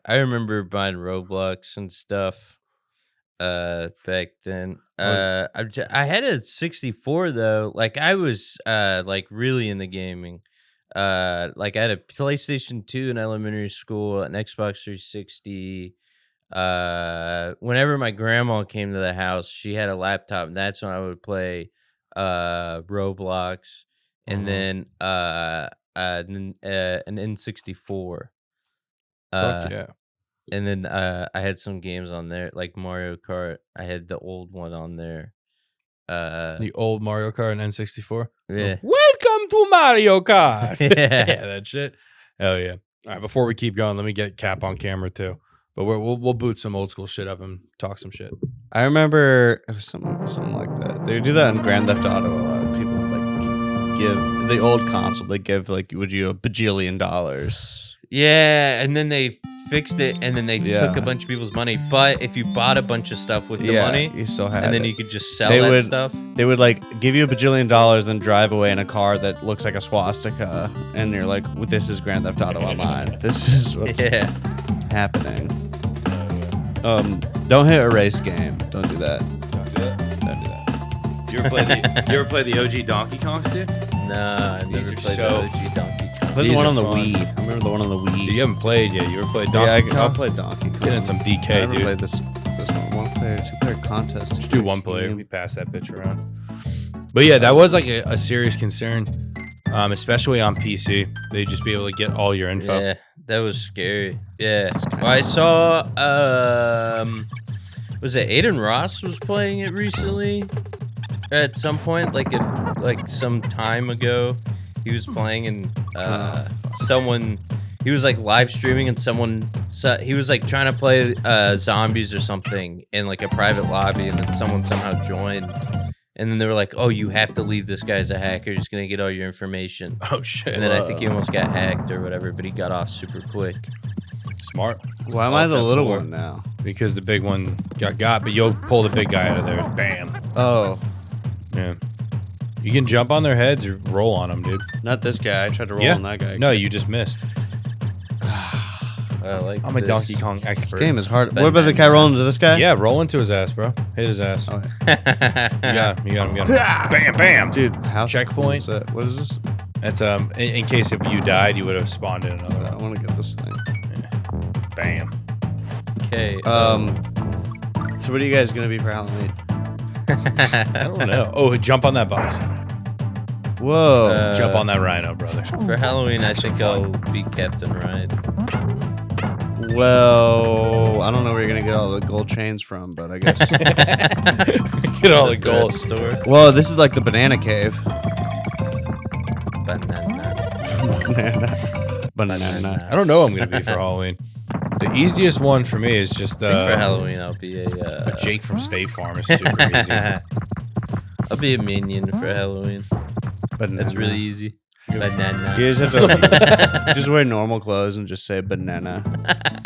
remember buying Roblox and stuff. Back then, I had a 64 though. Like I was like really into gaming. Like I had a PlayStation 2 in elementary school, an Xbox 360. Whenever my grandma came to the house, she had a laptop, and that's when I would play Roblox, and then an N64. Fuck yeah. And then I had some games on there, like Mario Kart. I had the old one on there. The old Mario Kart and N64? Yeah. Welcome to Mario Kart! Yeah. Yeah, that shit. Hell yeah. All right, before we keep going, let me get Cap on camera too. But we'll boot some old school shit up and talk some shit. I remember it was something like that. They do that in Grand Theft Auto a lot. People like give the old console. They give like a bajillion dollars. Yeah, and then they fixed it, and then they took a bunch of people's money. But if you bought a bunch of stuff with the money, you still have and then it. you could just sell that stuff. They would like give you $1 bajillion, then drive away in a car that looks like a swastika, and you're like, well, "This is Grand Theft Auto Online. This is what's happening." Don't hit a race game. Don't do that. Don't do that. You ever play the OG Donkey Kongs, dude? No, I've never played the OG Donkey Kong. I played the one on the Wii. I remember the one on the Wii. You haven't played yet. You ever played Donkey Kong? I played Donkey Kong. Get in some DK, I never dude. played this one. 1-player, 2-player contest. Just do 1 player. We pass that bitch around. But yeah, that was like a serious concern, especially on PC. They'd just be able to get all your info. Yeah, that was scary. Yeah. Well, I saw, was it Aiden Ross was playing it recently? At some point, like some time ago, he was playing, and he was like live streaming, and he was like trying to play zombies or something in like a private lobby, and then someone somehow joined, and then they were like, "Oh, you have to leave. This guy's a hacker. He's gonna get all your information." Oh shit! And then I think he almost got hacked or whatever, but he got off super quick. Smart. Why am I the little one now? Because the big one got, but you'll pull the big guy out of there. Bam. Oh. Yeah. You can jump on their heads or roll on them, dude. Not this guy. I tried to roll on that guy. No, you just missed. I'm a Donkey Kong expert. This game is hard. What about the guy rolling into this guy? Yeah, roll into his ass, bro. Hit his ass. Okay. You got him. Bam, bam. Dude, house checkpoint. What is this? That's in case if you died, you would have spawned in another. I want to get this thing. Yeah. Bam. Okay. So what are you guys gonna be for Halloween? I don't know. Oh, jump on that box. Whoa. Jump on that rhino, brother. For Halloween, I think I'll be Captain Ride. Well, I don't know where you're gonna get all the gold chains from, but I guess. Get all the gold. Store. Whoa, this is like the banana cave. Banana. I don't know what I'm going to be for Halloween. The easiest one for me is just I think for Halloween, I'll be a Jake from State Farm is super easy. I'll be a minion for Halloween. That's really easy. Banana. You just have to just wear normal clothes and just say banana.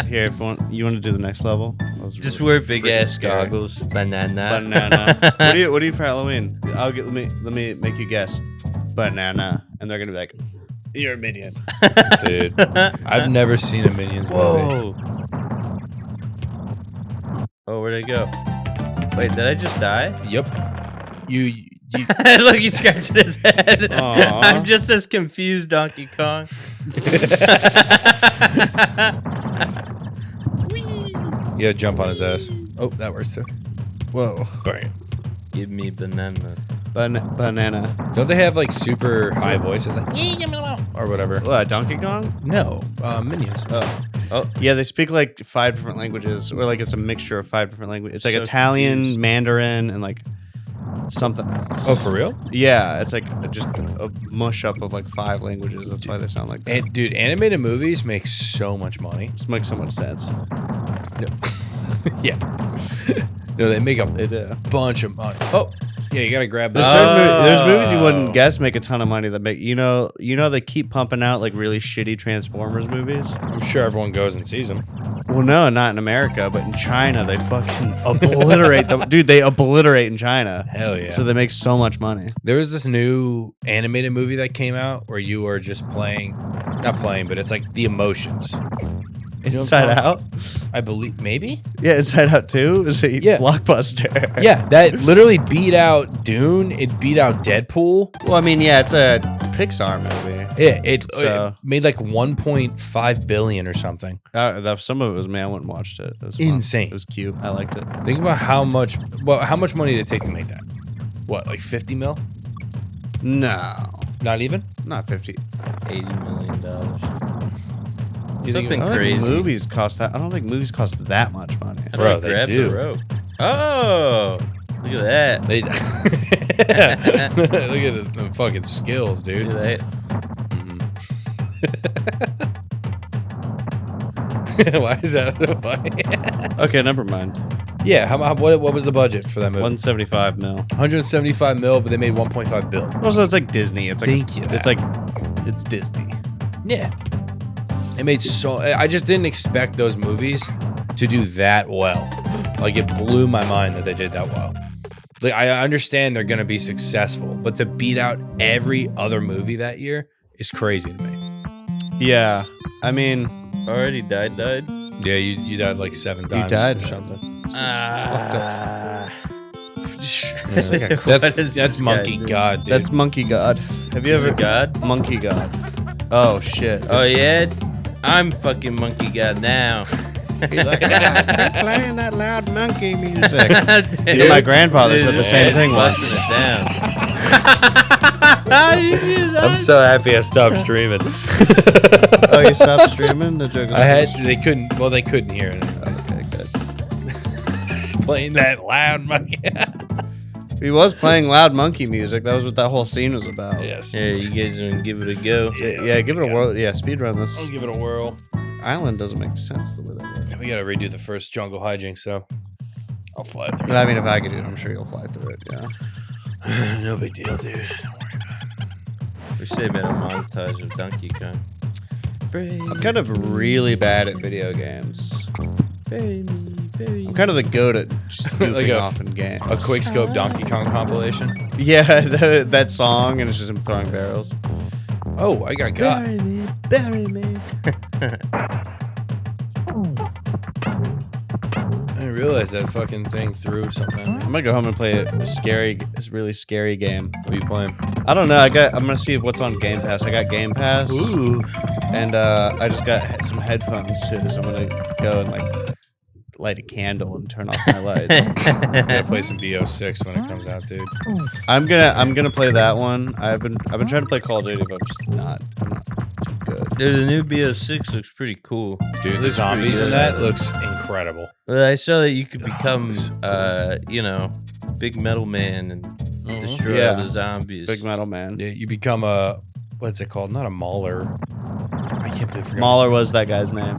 Here, if you want to do the next level, just wear big ass goggles. Banana. Banana. What do you for Halloween? Let me make you guess. Banana, and they're gonna be like, "You're a minion." Dude, I've never seen a Minions movie. Oh, where'd I go? Wait, did I just die? Yep. You Look, he's scratching his head. Aww. I'm just as confused, Donkey Kong. Yeah, jump on his ass. Oh, that works too. Whoa. Bam. Give me banana. Banana. Don't they have like super high voices, like or whatever? What, Donkey Kong? No, Minions. Oh, yeah, they speak like 5 different languages, or like it's a mixture of 5 different languages. It's like So Italian, confused. Mandarin, and like something else. Oh, for real? Yeah, it's like just a mush up of like 5 languages. That's why they sound like that. And dude, animated movies make so much money. This makes so much sense. Yeah. No, they make They do. bunch of money. Oh, yeah, you gotta grab There's, that. there's movies you wouldn't guess make a ton of money that make they keep pumping out like really shitty Transformers movies. I'm sure everyone goes and sees them. Well, no, not in America, but in China they fucking obliterate them. Dude, they obliterate in China. Hell yeah. So they make so much money. There was this new animated movie that came out where you are just not playing, but it's like the emotions. You know Inside Out? I believe, maybe? Yeah, Inside Out 2 is a blockbuster. Yeah, that literally beat out Dune. It beat out Deadpool. Well, I mean, yeah, it's a Pixar movie. Yeah, it So- made like 1.5 billion or something. Some of it was me. I went and watched it. It was fun. Insane. It was cute. I liked it. Think about how much money did it take to make that? What, like 50 mil? No, Not even? not 50. $80 million. You think Something I don't crazy. think movies cost that. I don't think movies cost that much money. How do Bro, I they grab do. the rope? Oh, look at that. They look at the fucking skills, dude. Look at Why is that so funny? Okay, never mind. Yeah, what was the budget for that movie? 175 mil. 175 mil, but they made 1.5 bill. Also, it's like Disney. It's like Thank you. it's Disney. Yeah. It made I just didn't expect those movies to do that well. Like, it blew my mind that they did that well. Like, I understand they're gonna be successful, but to beat out every other movie that year is crazy to me. Yeah, I mean, that. Already died. Yeah, you died like 7 times died. or something. That's Monkey God, dude. that's Monkey God. Have you He's a ever god? Monkey God? Oh shit. Oh yeah, I'm fucking Monkey God now. He's like, quit playing that loud monkey music. Dude, Dude, my grandfather said the same thing busting once. it down. I'm so happy I stopped streaming. Oh, you stopped streaming? The joke. They couldn't hear it. Okay, good. Playing that loud monkey. He was playing loud monkey music. That was what that whole scene was about. Yes. Yeah, you guys gonna give it a go? Yeah, give it a whirl. Yeah, speedrun this. I'll give it a whirl. Island doesn't make sense the way that works. We gotta redo the first jungle hijinks, so I'll fly through. I mean, if I could do it, I'm sure you'll fly through it. Yeah. No big deal, dude. Don't worry about it. We should have made a montage of Donkey Kong. I'm kind of really bad at video games. Baby. I'm kind of the goat at just goofing Like off in games. A quick scope Donkey Kong compilation. Yeah, that song, and it's just him throwing barrels. Oh, I got got. Bury me. I didn't realize that fucking thing threw something. I'm gonna go home and play a really scary game. What are you playing? I don't know. I'm gonna see what's on Game Pass. I got Game Pass. Ooh. And I just got some headphones too, so I'm gonna go and light a candle and turn off my lights. I'm gonna play some BO6 when it comes out, dude. I'm gonna play that one. I've been trying to play Call of Duty, but I'm just not too good. Dude, the new BO6 looks pretty cool. Dude, the zombies in that looks incredible. But I saw that you could become, Big Metal Man and destroy all the zombies. Big Metal Man. Yeah, you become a, what's it called? Not a mauler. I can't believe I forgot. Mauler was that guy's name.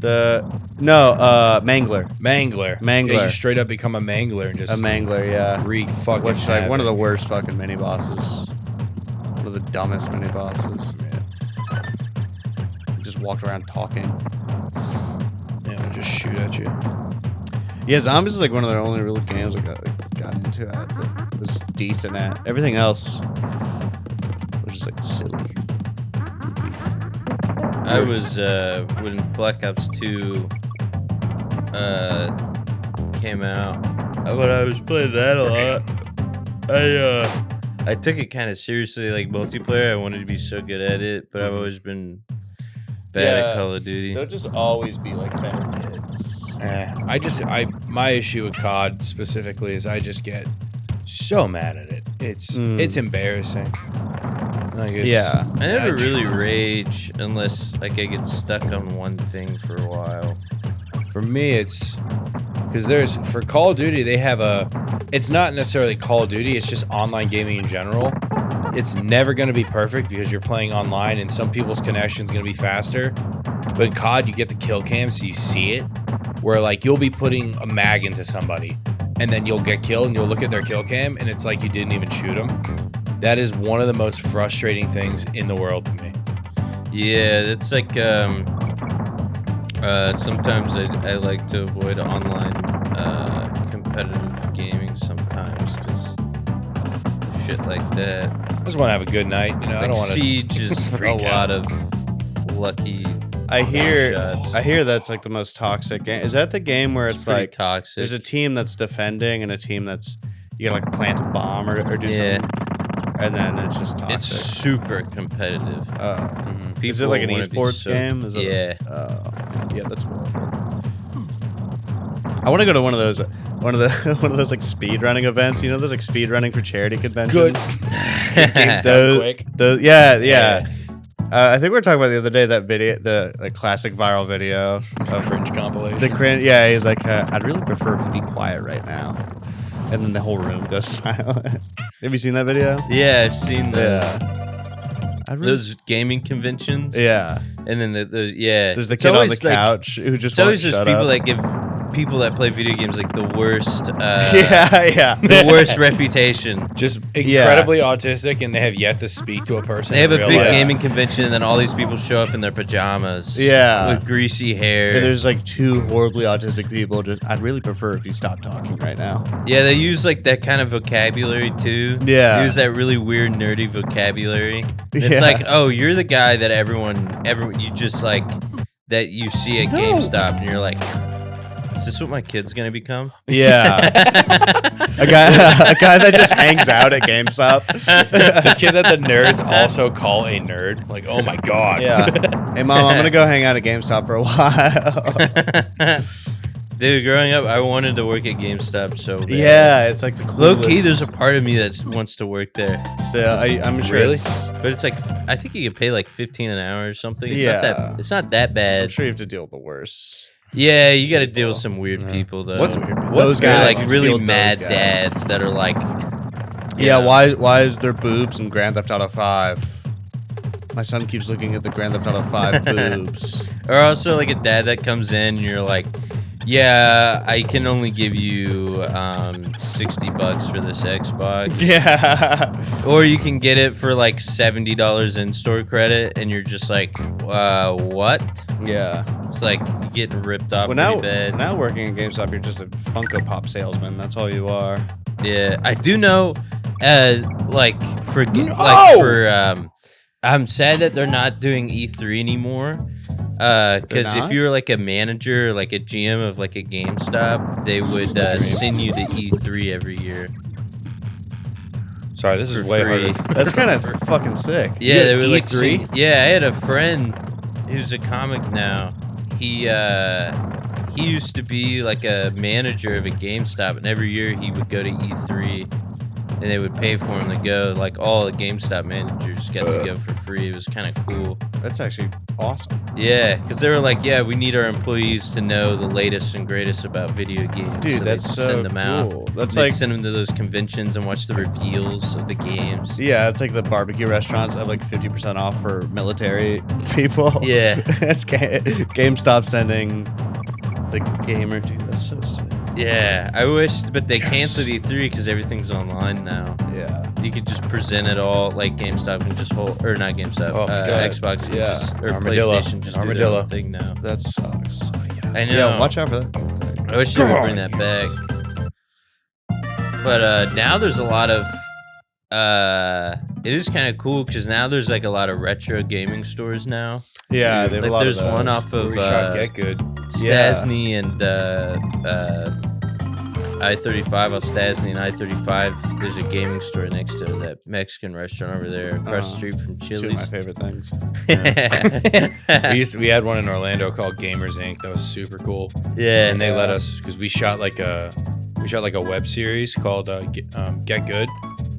Mangler. Mangler. Yeah, you straight up become a mangler and just a mangler, yeah. Fucking which is like one of the worst fucking mini bosses. One of the dumbest mini bosses. Yeah. Just walked around talking. Yeah, they just shoot at you. Yeah, Zombies is like one of the only real games I got into that was decent at. Everything else was just like silly. I was when Black Ops 2 came out. When I was playing that a lot, I took it kind of seriously, like multiplayer. I wanted to be so good at it, but I've always been bad at Call of Duty. They'll just always be like better kids. My issue with COD specifically is I just get so mad at it. It's embarrassing. Like I never really rage unless like I get stuck on one thing for a while. For me, it's because for Call of Duty they have it's not necessarily Call of Duty, it's just online gaming in general. It's never going to be perfect because you're playing online and some people's connection's going to be faster. But in COD, you get the kill cam so you see it, where like you'll be putting a mag into somebody and then you'll get killed and you'll look at their kill cam and it's like you didn't even shoot them. That is one of the most frustrating things in the world to me. Yeah, it's like sometimes I like to avoid online competitive gaming sometimes because shit like that. I just want to have a good night, you know. Like I don't want to. Siege is a lot of lucky. I hear shots. That's like the most toxic game. Is that the game where it's like toxic? There's a team that's defending and a team that's you gotta like plant a bomb or do something, and then it's just toxic. It's super competitive. Is it like an esports game? Is it yeah. Yeah, that's cool. I want to go to one of those like speed running events. You know, those like speed running for charity conventions. Good. Quick. Yeah. I think we were talking about the other day that video, the like classic viral video of cringe compilation. The cringe, yeah. He's like, I'd really prefer if you be quiet right now, and then the whole room goes silent. Have you seen that video? Yeah, I've seen those. Yeah. Those gaming conventions. Yeah. And then there's the kid on the couch who just. It's always just people that give people that play video games like the worst. The worst reputation. Just incredibly autistic, and they have yet to speak to a person. They have a big gaming convention, and then all these people show up in their pajamas. Yeah, with greasy hair. And there's like two horribly autistic people. I'd really prefer if you stopped talking right now. Yeah, they use like that kind of vocabulary too. Yeah, they use that really weird nerdy vocabulary. It's like, oh, you're the guy that everyone you just like that you see at GameStop, and you're like, is this what my kid's gonna become? Yeah, a guy that just hangs out at GameStop. The kid that the nerds also call a nerd. Like, oh my god. Yeah. Hey mom, I'm gonna go hang out at GameStop for a while. Dude, growing up, I wanted to work at GameStop so bad. Yeah, it's like the coolest. Low key, there's a part of me that wants to work there. Still, I'm sure. Really? But it's like, I think you could pay like $15 an hour or something. It's not that bad. I'm sure you have to deal with the worst. Yeah, you got to deal with some weird people though. What's those guys like really mad dads that are like, yeah. Why is there boobs in Grand Theft Auto 5? My son keeps looking at the Grand Theft Auto 5 boobs. Or also like a dad that comes in and you're like, yeah, I can only give you $60 for this Xbox. Yeah. Or you can get it for like $70 in store credit, and you're just like, what? Yeah. It's like you're getting ripped off pretty bad. Now working at GameStop, you're just a Funko Pop salesman. That's all you are. Yeah, I do know. I'm sad that they're not doing E3 anymore. Because if you were like a manager, like a GM of like a GameStop, they would send you to E3 every year. Sorry, this is way free. harder. That's kind of fucking sick. Yeah, they were like E3. Yeah, I had a friend who's a comic now. He he used to be like a manager of a GameStop, and every year he would go to E3, and they would pay for him to go. Like all the GameStop managers got to go for free. It was kind of cool. That's actually awesome. Yeah, because they were like, yeah, we need our employees to know the latest and greatest about video games. Dude, so that's they'd so send them out. cool. That's They'd like send them to those conventions and watch the reveals of the games. yeah, it's like the barbecue restaurants have like 50% off for military people. Yeah. That's GameStop sending the gamer. Dude, that's so sick. Yeah, I wish, but they canceled E3 because everything's online now. Yeah. You could just present it all, like GameStop can just hold, or not GameStop, Oh my God. Xbox can Yeah. just, or Armadillo. PlayStation just do their own thing now. That sucks. I know. Yeah, watch out for that. I wish they would bring that back. But now there's a lot of, it is kind of cool because now there's like a lot of retro gaming stores now. Yeah, they have Like a lot there's of those. one off of We shot Get Good. Stasny and I-35 off Stasny and I-35. There's a gaming store next to that Mexican restaurant over there across the street from Two of my Chili's. favorite things. We had one in Orlando called Gamers Inc. That was super cool. Yeah, And they let us because we shot like a web series called Get Good.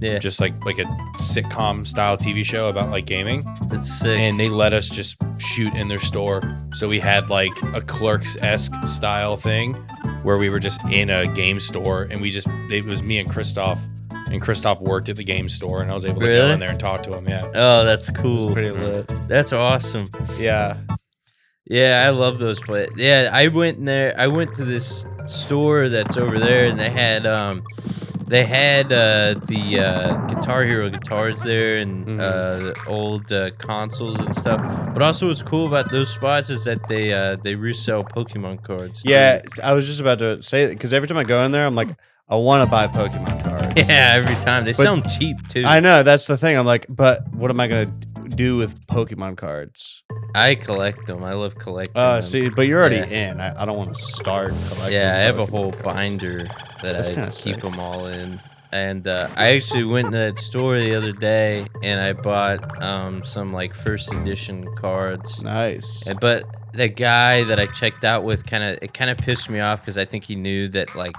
yeah, Just like a sitcom style TV show about like gaming. that's sick. And they let us just shoot in their store. So we had like a Clerks-esque style thing where we were just in a game store and it was me and Christoph. And Christoph worked at the game store and I was able to go Really? in there and talk to him. Yeah. Oh, that's It's cool. pretty lit. That's awesome. Yeah. Yeah, I love those places. Yeah, I went in there. I went to this store that's over there, and they had the Guitar Hero guitars there, and the old consoles and stuff. But also, what's cool about those spots is that they resell Pokemon cards. too. Yeah, I was just about to say it because every time I go in there, I'm like, I want to buy Pokemon cards. Yeah, every time they sell them cheap too. I know, that's the thing. I'm like, but what am I going to do with Pokemon cards? I collect them. I love collecting them. See, but you're already Yeah. in. I don't want to start collecting. Yeah, I have a Pokemon. whole binder that That's I kinda keep sick. them all in. And I actually went to that store the other day and I bought some like first edition cards. Nice. But the guy that I checked out with kind of pissed me off because I think he knew that like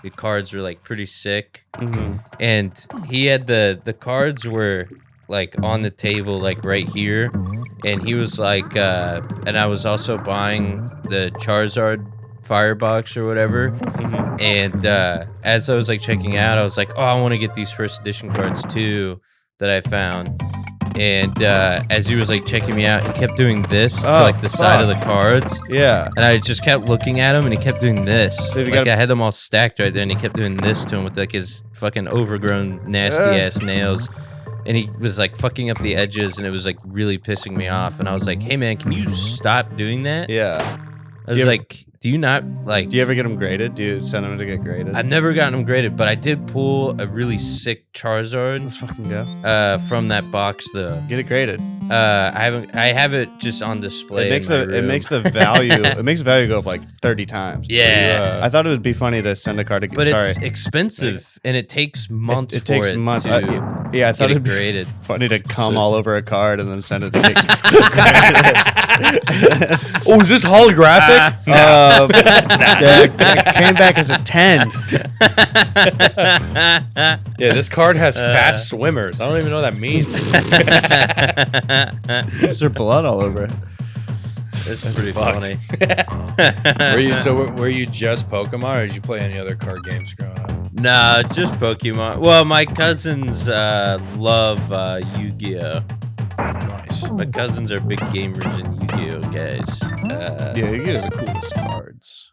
the cards were like pretty sick. And he had the cards were like on the table like right here, and he was like and I was also buying the Charizard Firebox or whatever, and as I was like checking out, I was like, oh, I want to get these first edition cards too that I found. And as he was like checking me out, he kept doing this to like the side of the cards. Yeah. And I just kept looking at him, and he kept doing this. So if you Like got- I had them all stacked right there, and he kept doing this to him with like his fucking overgrown, nasty ass nails. And he was like fucking up the edges, and it was like really pissing me off. And I was like, "Hey man, can you stop doing that?" Yeah. I was like, "Do you not like?" Do you ever get them graded? Do you send them to get graded? I've never gotten them graded, but I did pull a really sick Charizard Let's fucking go. from that box though. Get it graded. I have it just on display. It makes in my the room. value go up like 30 times. Yeah. I thought it would be funny to send a card to get. But Sorry. it's expensive, and it takes months. It takes for it months. To Yeah, I thought get it'd it be graded. funny to come So all over a card and then send it to get Oh, is this holographic? yeah, it came back as a 10. Yeah, this card has fast swimmers. I don't even know what that means. Is there blood all over it? It's pretty fucked. funny. Were you just Pokemon, or did you play any other card games growing up? Nah, just Pokemon. Well, my cousins love Yu-Gi-Oh. Nice. My cousins are big gamers in Yu-Gi-Oh, guys. Yeah, you guys are the coolest cards.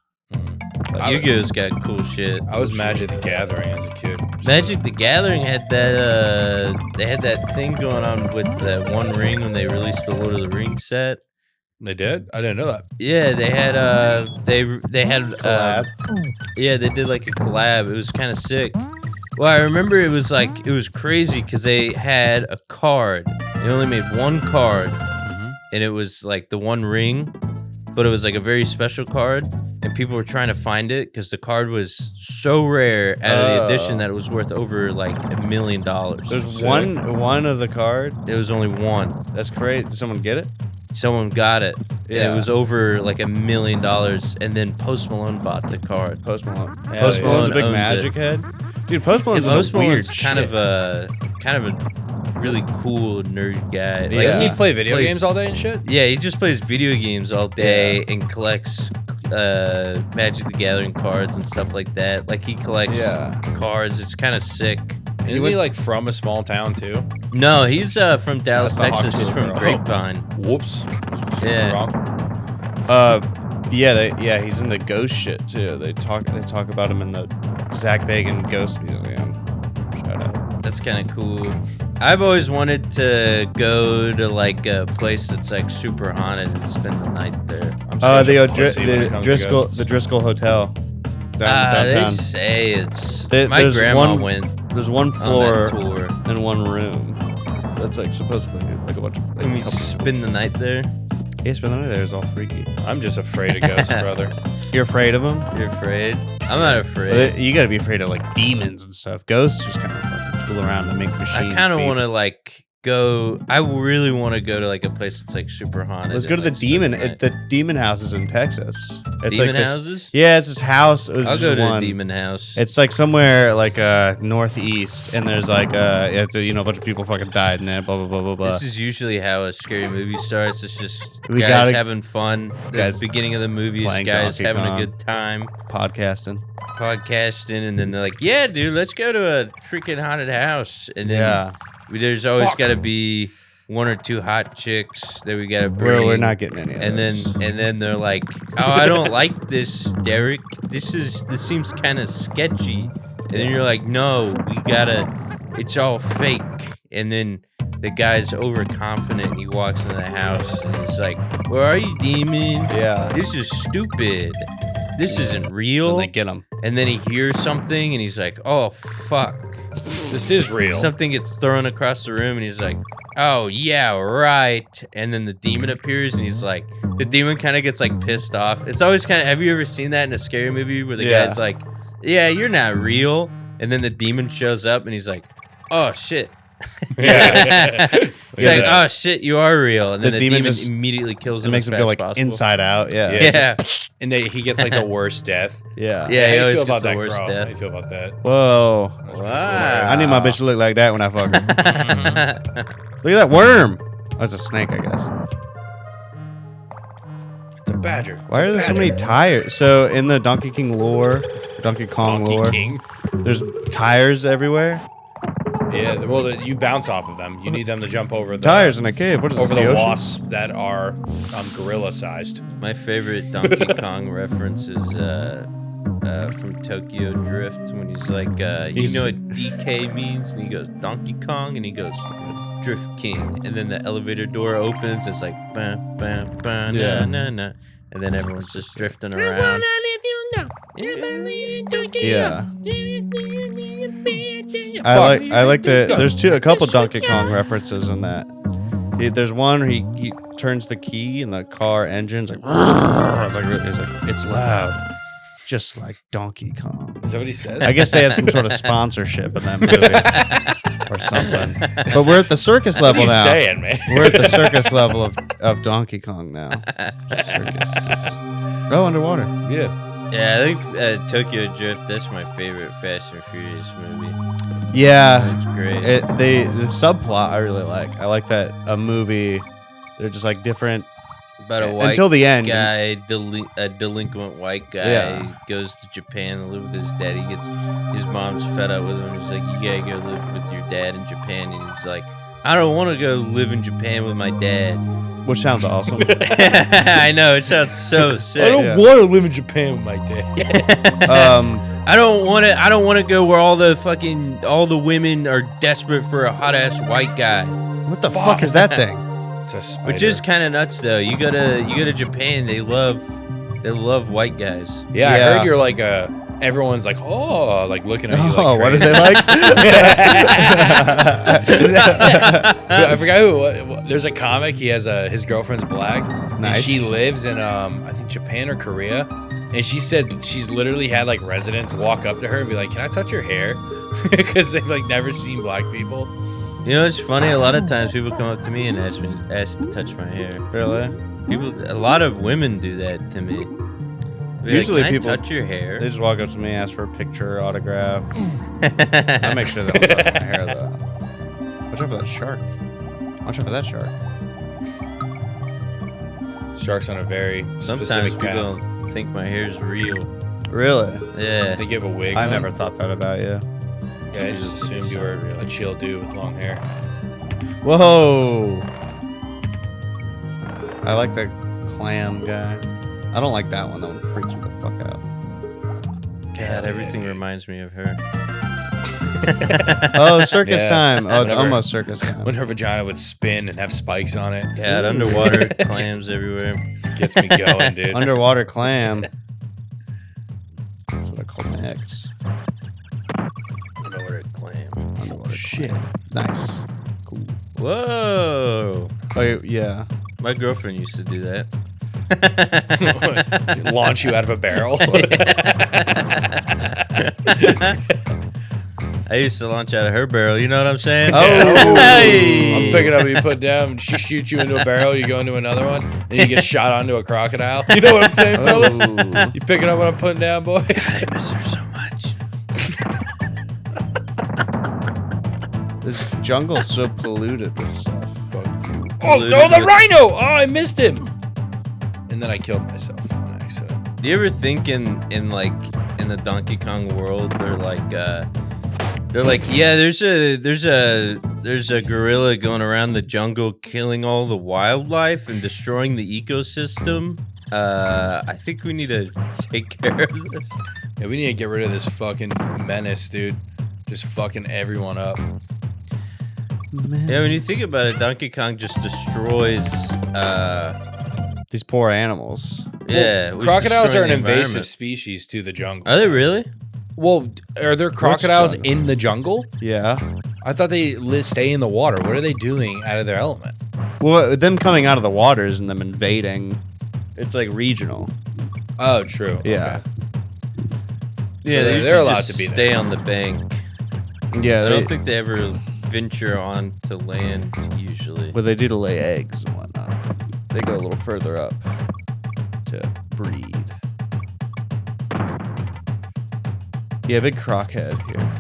Yu-Gi-Oh's got cool shit. I was Magic the Gathering as a kid. Magic the Gathering had that they had that thing going on with the One Ring when they released the Lord of the Rings set. They did? I didn't know that. Yeah, they had they had Collab. yeah, they did like a collab. It was kind of sick. Well, I remember it was crazy because they had a card. They only made one card, and it was like the One Ring, but it was like a very special card, and people were trying to find it because the card was so rare out of the edition that it was worth over like $1 million. There's one of the cards. There was only one. That's great. Did someone get it? Someone got it. Yeah. And it was over like $1 million, and then Post Malone bought the card. Post Malone. Yeah, Post Malone's a big owns magic it. head. Dude, Post Malone's And Post a weird Malone's shit. kind of a really cool nerd guy. Like, Yeah. Doesn't he play video plays- games all day and shit? Yeah, he just plays video games all day and collects Magic the Gathering cards and stuff like that. Like he collects cars. It's kind of sick. Isn't he like from a small town too? No, he's from Dallas, That's the Texas. He's Hawks from girl. Grapevine. Whoops. Yeah. Wrong. Yeah, he's into ghost shit too. They talk about him in the Zach Bagans Ghost Museum. Shout out. That's kind of cool. I've always wanted to go to like a place that's like super haunted and spend the night there. I'm such a pussy when it The comes to Driscoll ghosts. the Driscoll Hotel They downtown. say it's. My There's grandma one- went There's one on floor that tour. and one room. That's like supposedly like a bunch of. Can we spend the night there? Yeah, spend the night there is all freaky. I'm just afraid of ghosts, brother. You're afraid of them? You're afraid? I'm not afraid. You gotta be afraid of like demons and stuff. Ghosts just kind of fucking tool around and make machines. I kind of beep. want to like go. I really want to go to like a place that's like super haunted. Let's go to and, the like, spend demon. night. The demon houses in Texas. It's Demon like this, houses? Yeah, it's this house. It's I'll just go to one. the demon house. It's like somewhere like northeast, and there's like a bunch of people fucking died in it. Blah blah blah blah blah. This is usually how a scary movie starts. It's just We guys gotta- having fun. The guys beginning of the movie is playing guys Donkey having Kong. a good time, Podcasting. podcasting, and then they're like, "Yeah, dude, let's go to a freaking haunted house." And then Yeah, there's always got to be one or two hot chicks that we got to bring. we're not getting any of And this. then they're like, "Oh, I don't like this, Derek. This seems kind of sketchy." And then you're like, "No, we gotta. It's all fake." And then the guy's overconfident. He walks into the house and he's like, "Where are you, demon? Yeah, This is stupid. This isn't real." and they get them. And then he hears something and he's like, "Oh fuck." This is real. Something gets thrown across the room and he's like, "Oh yeah, right." And then the demon appears and he's like, the demon kind of gets like pissed off. It's always kind of, have you ever seen that in a scary movie where the Yeah. guy's like, "Yeah, you're not real." And then the demon shows up and he's like, "Oh shit." Yeah. It's like, "Oh shit, you are real." And then The the demon demon just- immediately kills It him makes as them fast go like as possible. inside out. Yeah, Yeah. Yeah. And he gets like the worst death. yeah. Yeah, How he do you always feel gets about the that, worst Crow? How do you death. feel about that? Whoa! Wow. I need my bitch to look like that when I fuck her. Look at that worm. That's a snake, I guess. It's a badger. Why are there so many tires? So in the Donkey King lore, Donkey Kong Donkey lore, King? there's tires everywhere. Yeah, well, you bounce off of them. You need them to jump over the Tires in a cave. What is over this, the the ocean? wasps that are gorilla sized. My favorite Donkey Kong reference is from Tokyo Drift when he's like, you know what DK means? And he goes, Donkey Kong, and he goes, Drift King. And then the elevator door opens, it's like, bah, bah, bah, Yeah. na, na, na. And then everyone's just drifting around. Yeah. I like the. There's a couple Donkey Kong references in that. There's one where he turns the key and the car engine's like, it's loud, just like Donkey Kong. Is that what he says? I guess they had some sort of sponsorship in that movie or something. But we're at the circus What are level you now. saying, man? We're at the circus level of Donkey Kong now. Circus. Oh, underwater. Yeah. Yeah, I think Tokyo Drift, that's my favorite Fast and Furious movie. Yeah. It's great. The subplot I really like. I like that a movie. They're just like different About a white until the end. guy, a delinquent white guy, Yeah. goes to Japan to live with his dad. He gets his mom's fed up with him. He's like, "You gotta go live with your dad in Japan." And he's like, "I don't want to go live in Japan with my dad." Which sounds awesome. I know, it sounds so sick. I don't Yeah. want to live in Japan with my dad. I don't want to go where all the women are desperate for a hot ass white guy. What the fuck is that thing? It's a spider. Which is kind of nuts though. You go to Japan, they love white guys. Yeah, I Yeah. heard you're like everyone's like, oh, like looking at you. Oh, Like what do crazy. they like? I forgot who. There's a comic. He has his girlfriend's black. Nice. And she lives in I think Japan or Korea. And she said she's literally had like residents walk up to her and be like, "Can I touch your hair?" Because they've like never seen black people. You know, it's funny. A lot of times people come up to me and ask to touch my hair. Really? A lot of women do that to me. Usually like, people touch your hair. They just walk up to me, ask for a picture, autograph. I make sure they don't touch my hair though. Watch out for that shark. Watch out for that shark. Shark's on a very Sometimes specific people path. think my hair's real. Really? Yeah. They give a wig. I on. never thought that about you. Yeah, I just assumed you were a chill dude with long hair. Whoa! I like the clam guy. I don't like that one. That one freaks me the fuck out. God, everything reminds me of her. Oh, circus Yeah. time. Oh, it's Whenever- almost circus time. When her vagina would spin and have spikes on it. God, underwater clams everywhere. Gets me going, dude. Underwater clam. That's what I call my ex. Underwater clam. Underwater Shit. clam. Nice. Cool. Whoa. Oh, yeah. My girlfriend used to do that. Launch you out of a barrel. I used to launch out of her barrel. You know what I'm saying? Oh. Hey. I'm picking up, you put down, she shoots you into a barrel, you go into another one, and you get shot onto a crocodile. You know what I'm saying, fellas? Oh. You picking up what I'm putting down, boys? I miss her so much. This jungle's so polluted with stuff. Oh, no, the rhino! Oh, I missed him! And then I killed myself on accident. Do you ever think in the Donkey Kong world they're like yeah, there's a gorilla going around the jungle killing all the wildlife and destroying the ecosystem. I think we need to take care of this. Yeah, we need to get rid of this fucking menace, dude. Just fucking everyone up. Yeah, when you think about it, Donkey Kong just destroys These poor animals. yeah, we Crocodiles are destroy an the invasive environment. species to the jungle. Are they really? Well, are there crocodiles jungle? in the jungle? Yeah. I thought they stay in the water. What are they doing out of their element? Well, them coming out of the waters and them invading, it's like regional. Oh, true. Yeah. Yeah, they're they're allowed allowed to to be there. stay on the bank. Yeah. I don't think they ever venture on to land usually. But they do to lay eggs and whatnot. They go a little further up to breed. Yeah, big croc head here.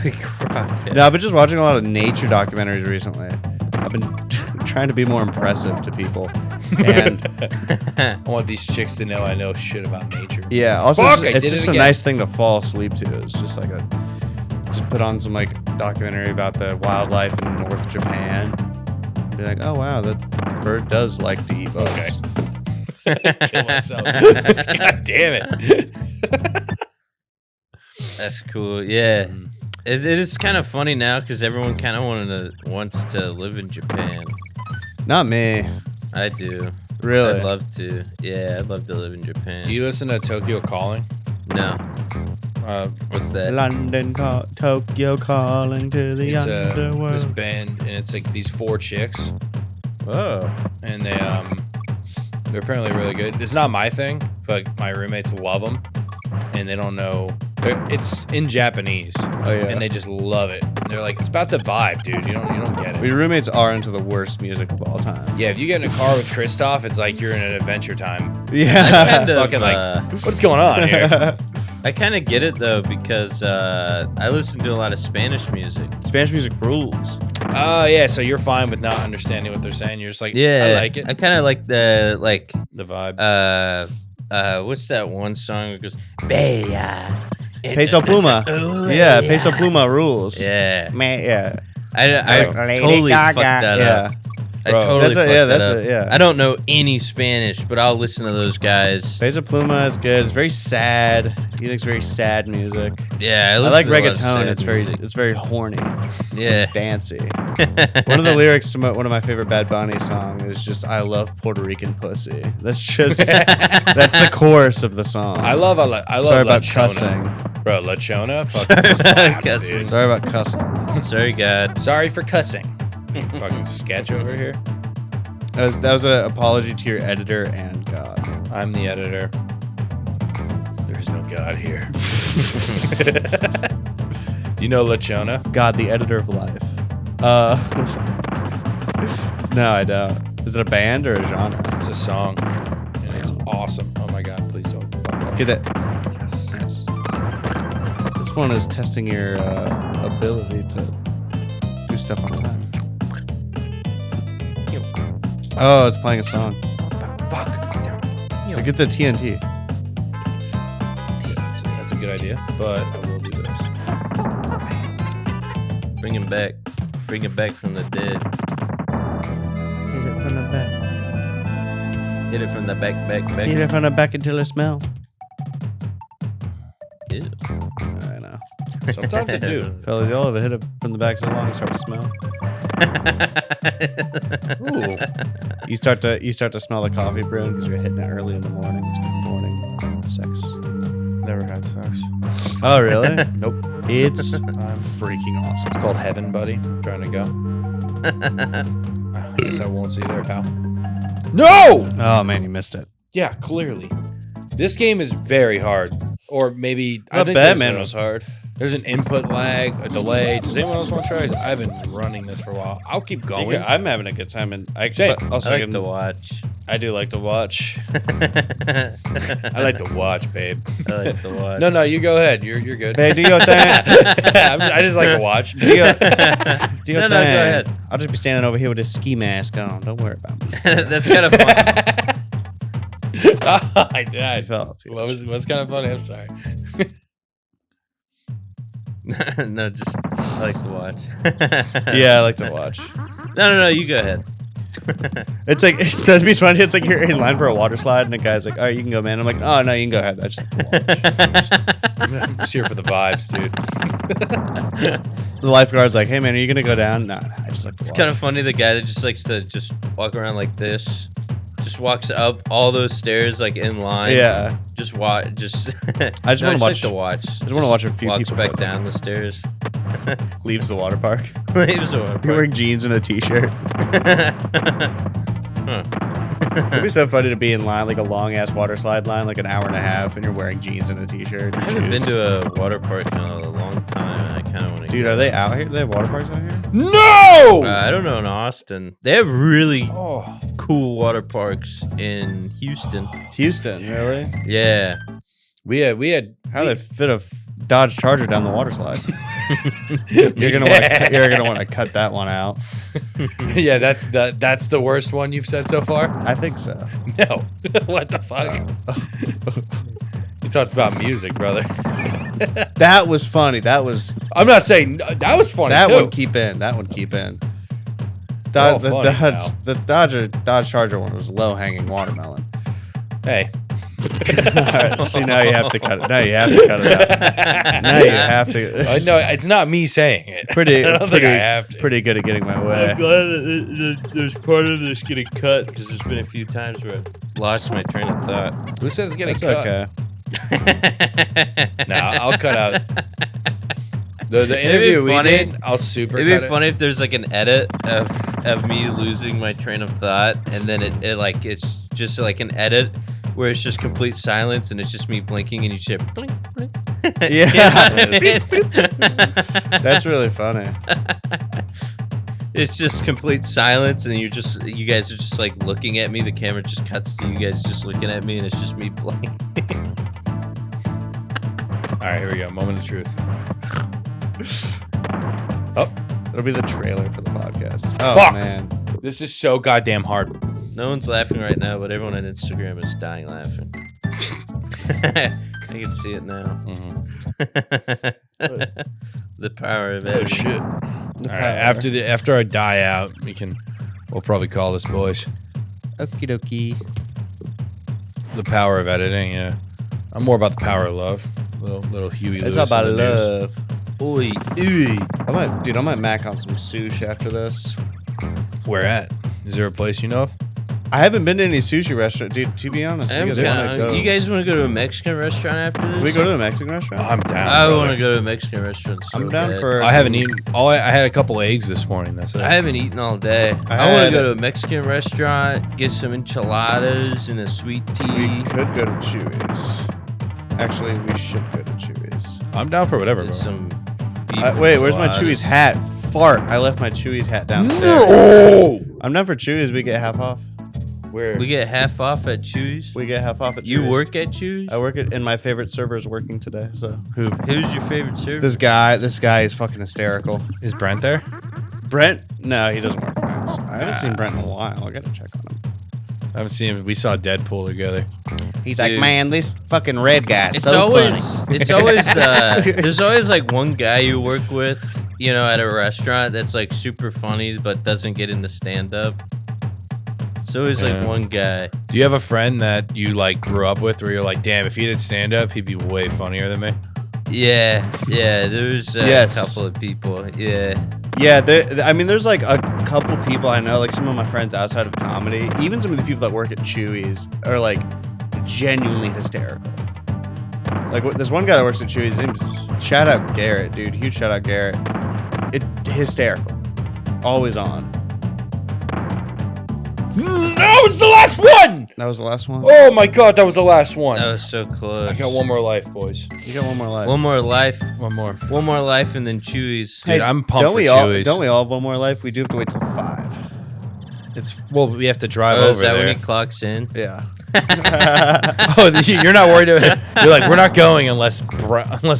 Big croc. No, I've been just watching a lot of nature documentaries recently. I've been trying to be more impressive to people. And I want these chicks to know I know shit about nature. yeah, also Fuck, it's I did just it a again. nice thing to fall asleep to. It's just like just put on some like documentary about the wildlife in North Japan. Be like, oh wow, that bird does like to eat bugs. Kill myself. God damn it. That's cool. Yeah. Mm. It is kind of funny now because everyone kind of wants to live in Japan. Not me. I do. Really? I'd love to. Yeah, I'd love to live in Japan. Do you listen to Tokyo Calling? No. What's that? London, Tokyo calling to the It's underworld. this band, and it's like these 4 chicks, Oh. and they're apparently really good. It's not my thing, but my roommates love them, and they don't know. It's in Japanese, Oh yeah. and they just love it. They're like, it's about the vibe, dude. You don't get it. Your roommates are into the worst music of all time. Yeah, if you get in a car with Christoph, it's like you're in an Adventure Time. Yeah. It's fucking like, what's going on here? I kind of get it though because I listen to a lot of Spanish music. Spanish music rules. Oh, yeah, so you're fine with not understanding what they're saying. You're just like, Yeah, I like it. I kind of like the The vibe. what's that one song that goes Bella. Peso Pluma. Oh, Yeah, Peso Pluma rules. Yeah. Man, yeah. I Lady totally Gaga. fucked that Yeah. up. I Bro, totally that's fucked yeah, that that's up. it, yeah. I don't know any Spanish, but I'll listen to those guys. Peso Pluma is good. It's very sad. He makes very sad music. Yeah, I listen like to a lot of reggaeton. sad It's music. very horny, Yeah. dancey. One of the lyrics to one of my favorite Bad Bunny song is just "I love Puerto Rican pussy." That's just that's the chorus of the song. I love Sorry about La Chona. cussing. Bro, La Chona fucking slaps, Cussing. dude. Sorry about cussing. Sorry, God. Sorry for cussing. Fucking sketch over here. That was an apology to your editor and God. I'm the editor. There's no God here. Do you know La Chona? God, the editor of life. No, I don't. Is it a band or a genre? It's a song, and it's awesome. Oh my god! Please don't fuck up. Get that. Yes. This one is testing your ability to do stuff on time. Oh, it's playing a song. Fuck. So get the TNT. That's a good idea, but I will do this. Bring him back. Bring him back from the dead. Hit it from the back. Hit it from the back. Hit it from the back until it smell. Ew. I know. Sometimes I do. Fellas, y'all ever hit it from the back so long you start to smell? Ooh. You start to smell the coffee brewing because you're hitting it early in the morning. It's good morning sex. Never had sex. Oh, really? Nope. It's freaking awesome. It's called Heaven, buddy. I'm trying to go. I guess I won't see you there, pal. No! Oh, man, you missed it. Yeah, clearly. This game is very hard. Or maybe... I think Batman was hard. There's an input lag, a delay. Does anyone else want to try? 'Cause I've been running this for a while. I'll keep going. Yeah, I'm having a good time. And Same. Also, I like to watch. I do like to watch. I like to watch, babe. I like to watch. No, you go ahead. You're good. Hey, do your thing. I just like to watch. Do your No, thing. go ahead. I'll just be standing over here with a ski mask on. Don't worry about me. That's kind of fun. I I felt. what's kind of funny? I'm sorry. No, just I like to watch. Yeah, I like to watch. No, you go ahead. It's like that'd be funny. It's like you're in line for a water slide, and the guy's like, "All right, you can go, man." I'm like, "Oh no, you can go ahead." I just like to watch. I'm just here for the vibes, dude. The lifeguard's like, "Hey man, are you gonna go down?" No, I just like to It's watch. kind of funny. The guy that just likes to just walk around like this, just walks up all those stairs like in line. Yeah. Just watch. Just. I just wanna watch- Like to watch. I just want to watch a few Walks people back go down the stairs. leaves the water park. Leaves the water You're park. wearing jeans and a t-shirt. Huh. It'd be so funny to be in line, like a long ass water slide line, like an hour and a half, and you're wearing jeans and a t-shirt. And I haven't been shoes. to a water park in a long time. And I kind of want to. Dude, are they out here? Do they have water parks out here? No! I don't know in Austin. They have really Oh. cool water parks in Houston. Houston, really? Yeah. We had How do they fit a Dodge Charger down the water slide? You're gonna want to cut that one out. yeah, that's the worst one you've said so far? I think so. No. What the fuck? You talked about music, brother. That was funny. That was I'm not saying that was funny that too. one. Keep in. That one. Keep in. They're all funny now. The Dodge Charger one was low hanging watermelon. Hey. All right, see, now you have to cut it. Now you have to cut it out. Now you have to. No, it's not me saying it. Pretty, I don't think I have to. pretty good at getting my way. I'm glad that there's part of this getting cut because there's been a few times where I've lost my train of thought. Who said it's getting It's cut? okay. Nah, I'll cut out. The interview we did, I'll super It'd cut be it. funny if there's like an edit of me losing my train of thought, and then it's just like an edit where it's just complete silence and it's just me blinking and you just hear blink, blink. Yeah. That's really funny. It's just complete silence and you guys are just like looking at me. The camera just cuts to you guys just looking at me and it's just me blinking. All right, here we go. Moment of truth. Oh, it'll be the trailer for the podcast. Oh Fuck. man, This is so goddamn hard. No one's laughing right now, but everyone on Instagram is dying laughing. I can see it now. The power of Oh editing. shit! All right, after I die out, we'll probably call this, boys. okie dokie. The power of editing. Yeah, I'm more about the power of love. Little Huey It's Lewis all in about the news. love. Oy, ooey. I might mac on some sushi after this. Where at? Is there a place you know of? I haven't been to any sushi restaurant, dude. To be honest, you guys want to go to a Mexican restaurant after this? Can we go to a Mexican restaurant? I'm down. I brother. want to go to a Mexican restaurant. So I'm down bad. for. I haven't eaten. I had a couple eggs this morning. That's it. I haven't eaten all day. I want to go to a Mexican restaurant, get some enchiladas and a sweet We tea. could go to Chewy's. Actually, we should go to Chewy's. I'm down for whatever, and bro. some beef Wait, where's my enchiladas. Chewy's hat? fart, I left my Chewy's hat downstairs. No! I'm done for Chewy's. We get half off. Where? We get half off at Chewy's. We get half off at Chewy's. You work at Chewy's? I work at, and my favorite server is working today. So Who's your favorite server? this guy is fucking hysterical. Is Brent there? Brent? No, he doesn't work nights. I haven't seen Brent in a while. I gotta check on him. I haven't seen him. We saw Deadpool together. He's Dude. like, man, this fucking red guy's It's so always, funny. it's always, there's always like one guy you work with, you know, at a restaurant that's like super funny but doesn't get into stand up. It's always Yeah. like one guy. Do you have a friend that you like grew up with where you're like, damn, if he did stand up, he'd be way funnier than me? Yeah, there's Yes. a couple of people. Yeah. Yeah, I mean, there's like a couple people I know, like some of my friends outside of comedy, even some of the people that work at Chewy's are like genuinely hysterical. Like there's one guy that works at Chewy's. His name's, shout out Garrett, dude. Huge shout out Garrett. Hysterical. Always on. That was the last one! That was the last one. Oh my god, that was the last one. That was so close. I got one more life, boys. You got one more life. One more life. One more. One more life and then Chewy's. Dude, I'm pumped don't for we all? Chewy's. Don't we all have one more life? We do have to wait till 5. Well, we have to drive Oh, over is that there. when he clocks in? Yeah. Oh, you're not worried about it. You're like, we're not going unless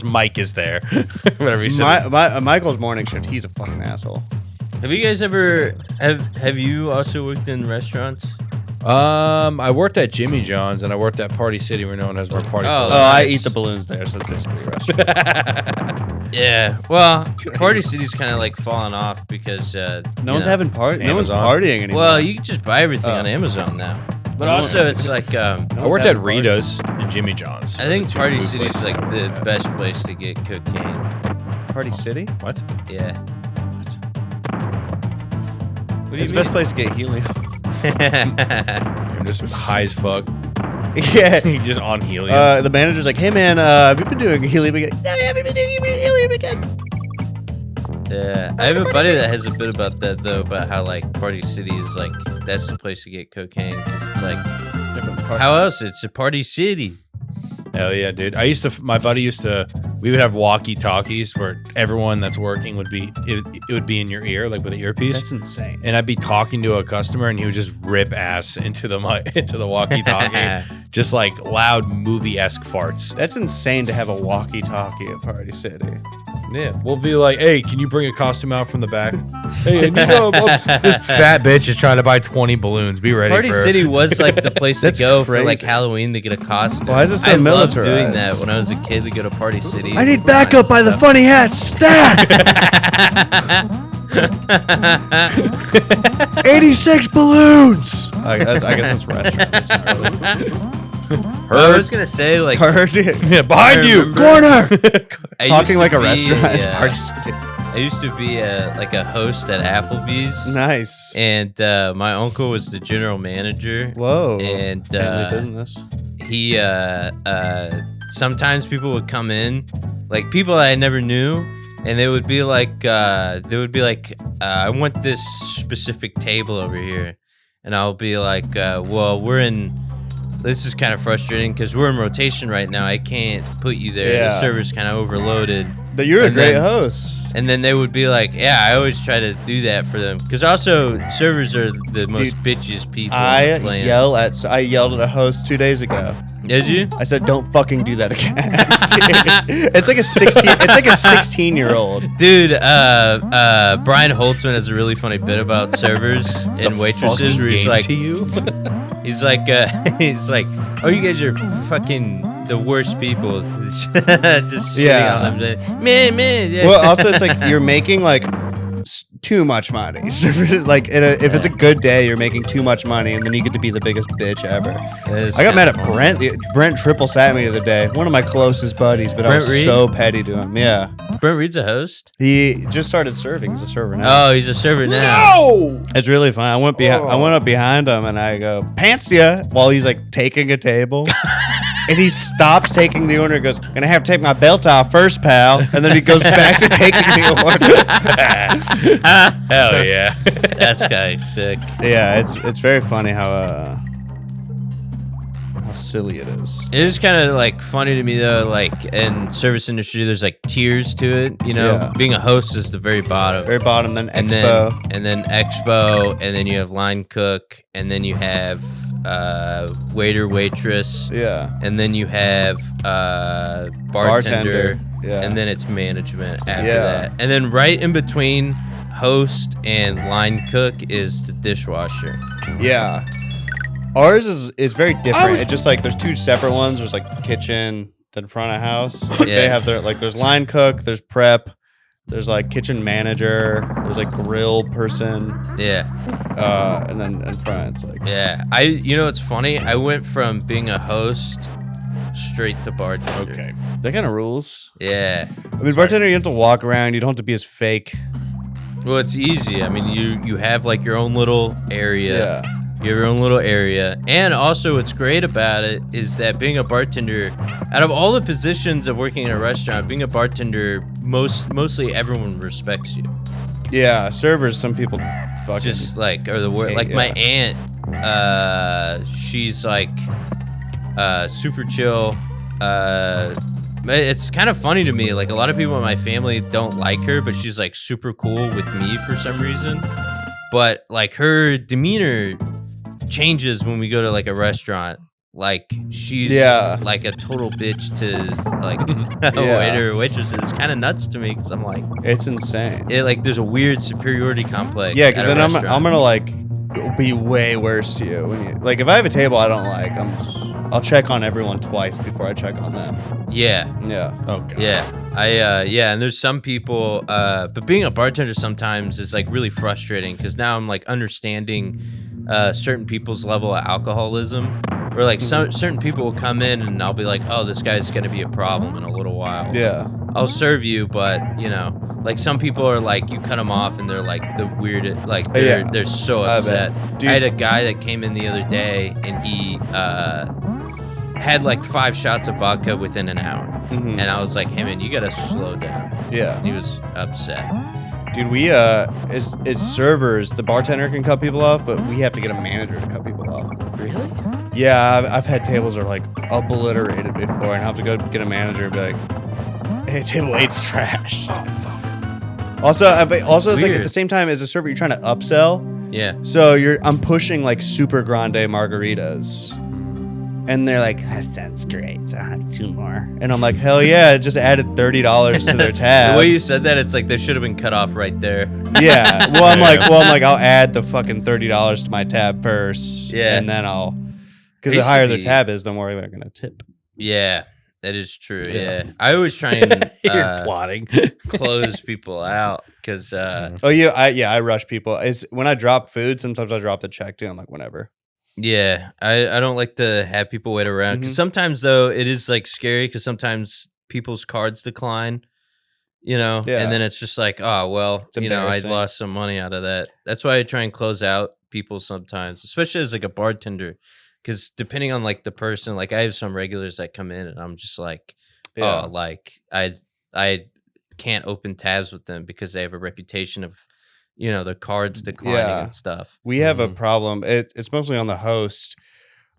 Mike is there. Whatever he said. Michael's morning shift. He's a fucking asshole. Have you guys ever have you also worked in restaurants? I worked at Jimmy John's and I worked at Party City. We're known as our party. Oh, Oh, nice. I eat the balloons there, so it's basically a restaurant. Yeah. Well, Party City's kind of like falling off because No one's having party. No one's Amazon. partying anymore. Well, you can just buy everything Oh. on Amazon now. But No also, one- it's like I worked at Rita's and Jimmy John's. I think Two Party food City's places like I the worked at. best place to get cocaine. Party City? What? Yeah. What do It's the best place to get helium. I'm just high as fuck. Yeah. Just on helium. The manager's like, hey man, have you been doing helium again? No, I haven't been doing helium again. Yeah, I have a buddy that has a bit about that though, about how like Party City is like that's the place to get cocaine because it's like how else? It's a party city. Hell yeah, dude. My buddy used to, we would have walkie-talkies where everyone that's working would be, it would be in your ear, like with an earpiece. That's insane. And I'd be talking to a customer and he would just rip ass into the into the walkie-talkie. Just like loud movie-esque farts. That's insane to have a walkie-talkie at Party City. Yeah. We'll be like, hey, can you bring a costume out from the back? Hey, and this fat bitch is trying to buy 20 balloons. Be ready Party for City was like the place to That's go for like crazy. Halloween to get a costume. Why is it so I loved doing militarized? that when I was a kid to go to Party City. I need for my backup by the stuff. funny hat stack. 86 balloons. I guess that's restaurants. Well, I was gonna say like Yeah, behind I you. remember- Corner. I used Talking to like a be, restaurant at yeah, Party City. I used to be like a host at Applebee's. Nice. And my uncle was the general manager. Whoa. And Family business. he sometimes people would come in, like people I never knew, and they would be like I want this specific table over here, and I'll be like well, this is kind of frustrating because we're in rotation right now. I can't put you there. Yeah. The server's kind of overloaded. You're a and great then- host. And then they would be like, yeah, I always try to do that for them. Because also, servers are the most bitchiest people playing. I yelled at a host 2 days ago. Did you? I said, "Don't fucking do that again." It's like a 16-year-old. Dude, Brian Holtzman has a really funny bit about servers and waitresses where he's like, to you. he's like, oh, you guys are fucking the worst people. Just shitting on them. Man. Yeah. Well, also, it's like you're making like too much money. Like if it's a good day, you're making too much money, and then you get to be the biggest bitch ever. I got mad at Brent. Brent triple sat me the other day. One of my closest buddies, but I Brent was Reed? so petty to him. Yeah, Brent Reed's a host. he just started serving. He's a server now. Oh, he's a server now. No! It's really fun. I went up behind him and I go, "Pants ya," while he's like taking a table. And he stops taking the order and goes, "Gonna have to take my belt off first, pal." And then he goes back to taking the order. Hell yeah. That's guy sick. Yeah, it's very funny how how silly it is. It is kind of like funny to me though, like in service industry, there's like tiers to it. You know, Yeah. being a host is the very bottom. Very bottom, then and expo. then expo, and then you have line cook, and then you have waiter, waitress, Yeah. and then you have bartender, Yeah. and then it's management after Yeah. that, and then right in between host and line cook is the dishwasher. Yeah. Ours is very different. It's just like there's two separate ones. There's like kitchen, then front of house. Like they have their like there's line cook, there's prep, there's like kitchen manager, there's like grill person. Yeah. And then in front it's like Yeah. You know what's funny? I went from being a host straight to bartender. Okay. that kind of rules. Yeah. I mean, bartender, you have to walk around. You don't have to be as fake. Well, it's easy. I mean, you have like your own little area. Yeah. You have your own little area. And also what's great about it is that being a bartender, out of all the positions of working in a restaurant, being a bartender, mostly everyone respects you. Yeah, servers, some people fucking Just like, or the word, Hey, like my yeah. aunt, she's like super chill. It's kind of funny to me. Like a lot of people in my family don't like her, but she's like super cool with me for some reason. But like her demeanor changes when we go to like a restaurant. Like she's like a total bitch to like a waiter or waitress. It's kind of nuts to me because I'm like, it's insane. like there's a weird superiority complex. Yeah, because at a then I'm restaurant. gonna like be way worse to you when you like if I have a table I don't like, I'll check on everyone twice before I check on them. Yeah. Yeah. Okay. Yeah. And there's some people but being a bartender sometimes is like really frustrating because now I'm like understanding certain people's level of alcoholism. Or like certain people will come in and I'll be like, oh, this guy's gonna be a problem in a little while. Yeah. I'll serve you, but you know, like some people are like, you cut them off and they're like the weirdest, like they're so upset. I had a guy that came in the other day and he had like 5 shots of vodka within an hour, and I was like, hey man, you gotta slow down. Yeah. And he was upset. Dude, we as servers, the bartender can cut people off, but we have to get a manager to cut people off. Really? Yeah, I've had tables that are like obliterated before, and I have to go get a manager and be like, "Hey, table 8's trash." Oh fuck. Also, it's like at the same time as a server, you're trying to upsell. Yeah. So I'm pushing like super grande margaritas, and they're like, "That sounds great. I'll have 2 more." And I'm like, "Hell yeah!" I just added $30 to their tab. The way you said that, it's like they should have been cut off right there. Yeah. Well, I'm like, I'll add the fucking $30 to my tab first. Yeah. And then because the higher their tab is, the more they're gonna tip. Yeah, that is true. Yeah. I always try and You're plotting. close people out because I rush people. It's when I drop food. Sometimes I drop the check too. I'm like, whatever. yeah, I don't like to have people wait around because sometimes though it is like scary because sometimes people's cards decline, you know, and then it's just like, oh well, you know, I lost some money out of that. That's why I try and close out people sometimes, especially as like a bartender. Because depending on like the person, like I have some regulars that come in and I'm just like, oh, like I can't open tabs with them because they have a reputation of, you know, their cards declining and stuff. We have a problem. It's mostly on the host.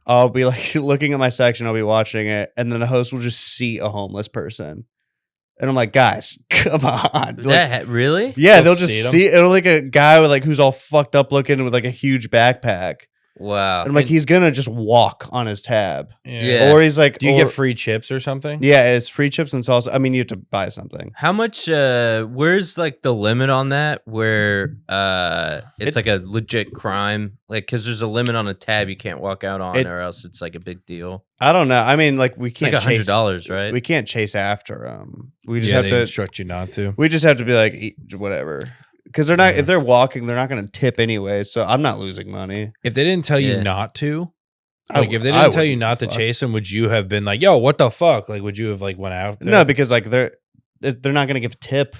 I'll be like looking at my section, I'll be watching it, and then the host will just see a homeless person. And I'm like, guys, come on. Like, really? Yeah, they'll just see it'll like a guy with like who's all fucked up looking with like a huge backpack. Wow. And I'm like, he's gonna just walk on his tab. Yeah. Or he's like, do you get free chips or something? Yeah, it's free chips and salsa. I mean, you have to buy something. How much where's like the limit on that where it's like a legit crime? Like cuz there's a limit on a tab you can't walk out on or else it's like a big deal. I don't know. I mean, like we can't it's like $100, right? We can't chase after them. We just have to instruct you not to. We just have to be like whatever. Because they're not. If they're walking, they're not going to tip anyway. So I'm not losing money. If they didn't tell you not to, like if they didn't tell you not to chase them, would you have been like, "Yo, what the fuck"? Like, would you have like went out there? No, because like they're not going to give a tip,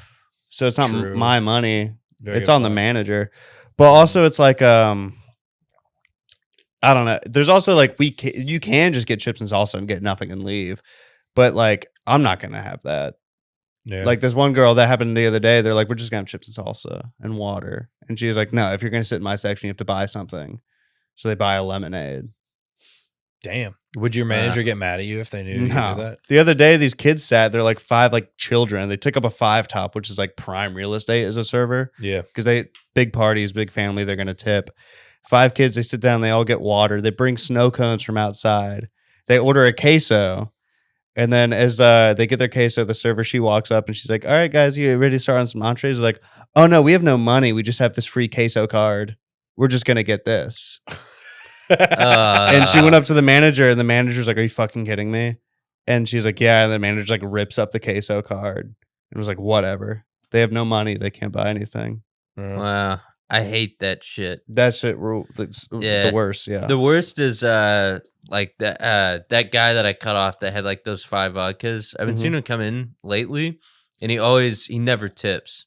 so it's not my money. It's on the manager. But also, it's like I don't know. There's also like you can just get chips and salsa and get nothing and leave, but like I'm not going to have that. Yeah. Like this one girl that happened the other day, they're like, we're just gonna have chips and salsa and water. And she was like, no, if you're gonna sit in my section, you have to buy something. So they buy a lemonade. Damn. Would your manager get mad at you if they knew you did No. that? The other day, these kids sat. They're like 5 like children. They took up a 5 top, which is like prime real estate as a server. Yeah. Because they big parties, big family. They're gonna tip. 5 kids. They sit down. They all get water. They bring snow cones from outside. They order a queso. And then as they get their queso, the server, she walks up and she's like, all right, guys, you ready to start on some entrees? They're like, oh, no, we have no money. We just have this free queso card. We're just going to get this. And she went up to the manager and the manager's like, are you fucking kidding me? And she's like, yeah. And the manager like rips up the queso card. It was like, whatever. They have no money. They can't buy anything. Wow. I hate that shit. That's it. That's the worst. Yeah. The worst is like that guy that I cut off that had like those 5 vodkas. I've been seeing him come in lately, and he never tips.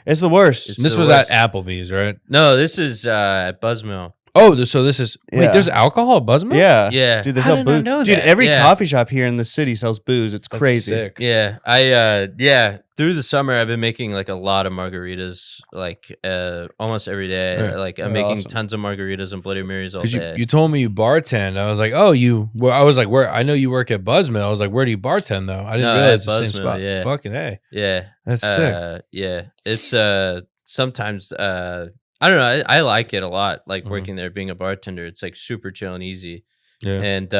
It's the worst. This was at Applebee's, right? No, this is at Buzzmill. Oh, so this is wait. There's alcohol at Buzzmill? Yeah, yeah. Dude, they sell booze. Dude, every coffee shop here in the city sells booze. It's crazy. Sick. Yeah, I through the summer I've been making like a lot of margaritas, like almost every day. Right. Like I'm making tons of margaritas and Bloody Marys all day. You told me you bartend. I was like, oh, I was like, where? I know you work at Buzzmill. I was like, where do you bartend though? I didn't realize it's the same spot. Yeah. Fucking A. Yeah, that's sick. Yeah, it's sometimes I don't know. I like it a lot. Like working there, being a bartender, it's like super chill and easy. Yeah. And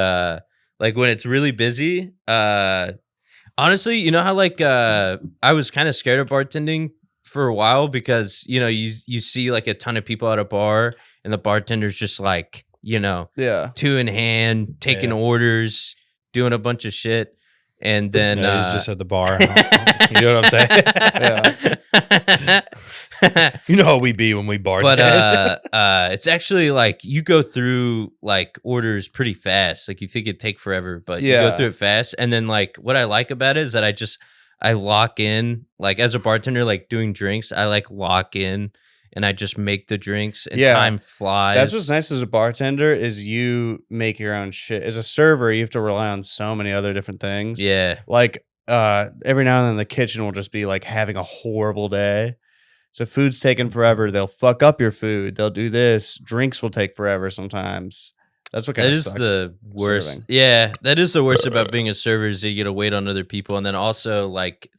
like when it's really busy, honestly, you know how like I was kind of scared of bartending for a while because you see like a ton of people at a bar and the bartender's just like 2 in hand taking orders, doing a bunch of shit. And then he's just at the bar. You know what I'm saying? Yeah. You know how we be when we bartend. But it's actually like you go through like orders pretty fast. Like you think it'd take forever, but you go through it fast. And then like what I like about it is that I lock in, like as a bartender, like doing drinks, I like lock in and I just make the drinks and time flies. That's what's nice as a bartender is you make your own shit. As a server, you have to rely on so many other different things. Yeah. Like every now and then the kitchen will just be like having a horrible day. So food's taking forever. They'll fuck up your food. They'll do this. Drinks will take forever sometimes. That's what kind of sucks. That is the worst. Serving. Yeah, that is the worst about being a server is you get to wait on other people. And then also like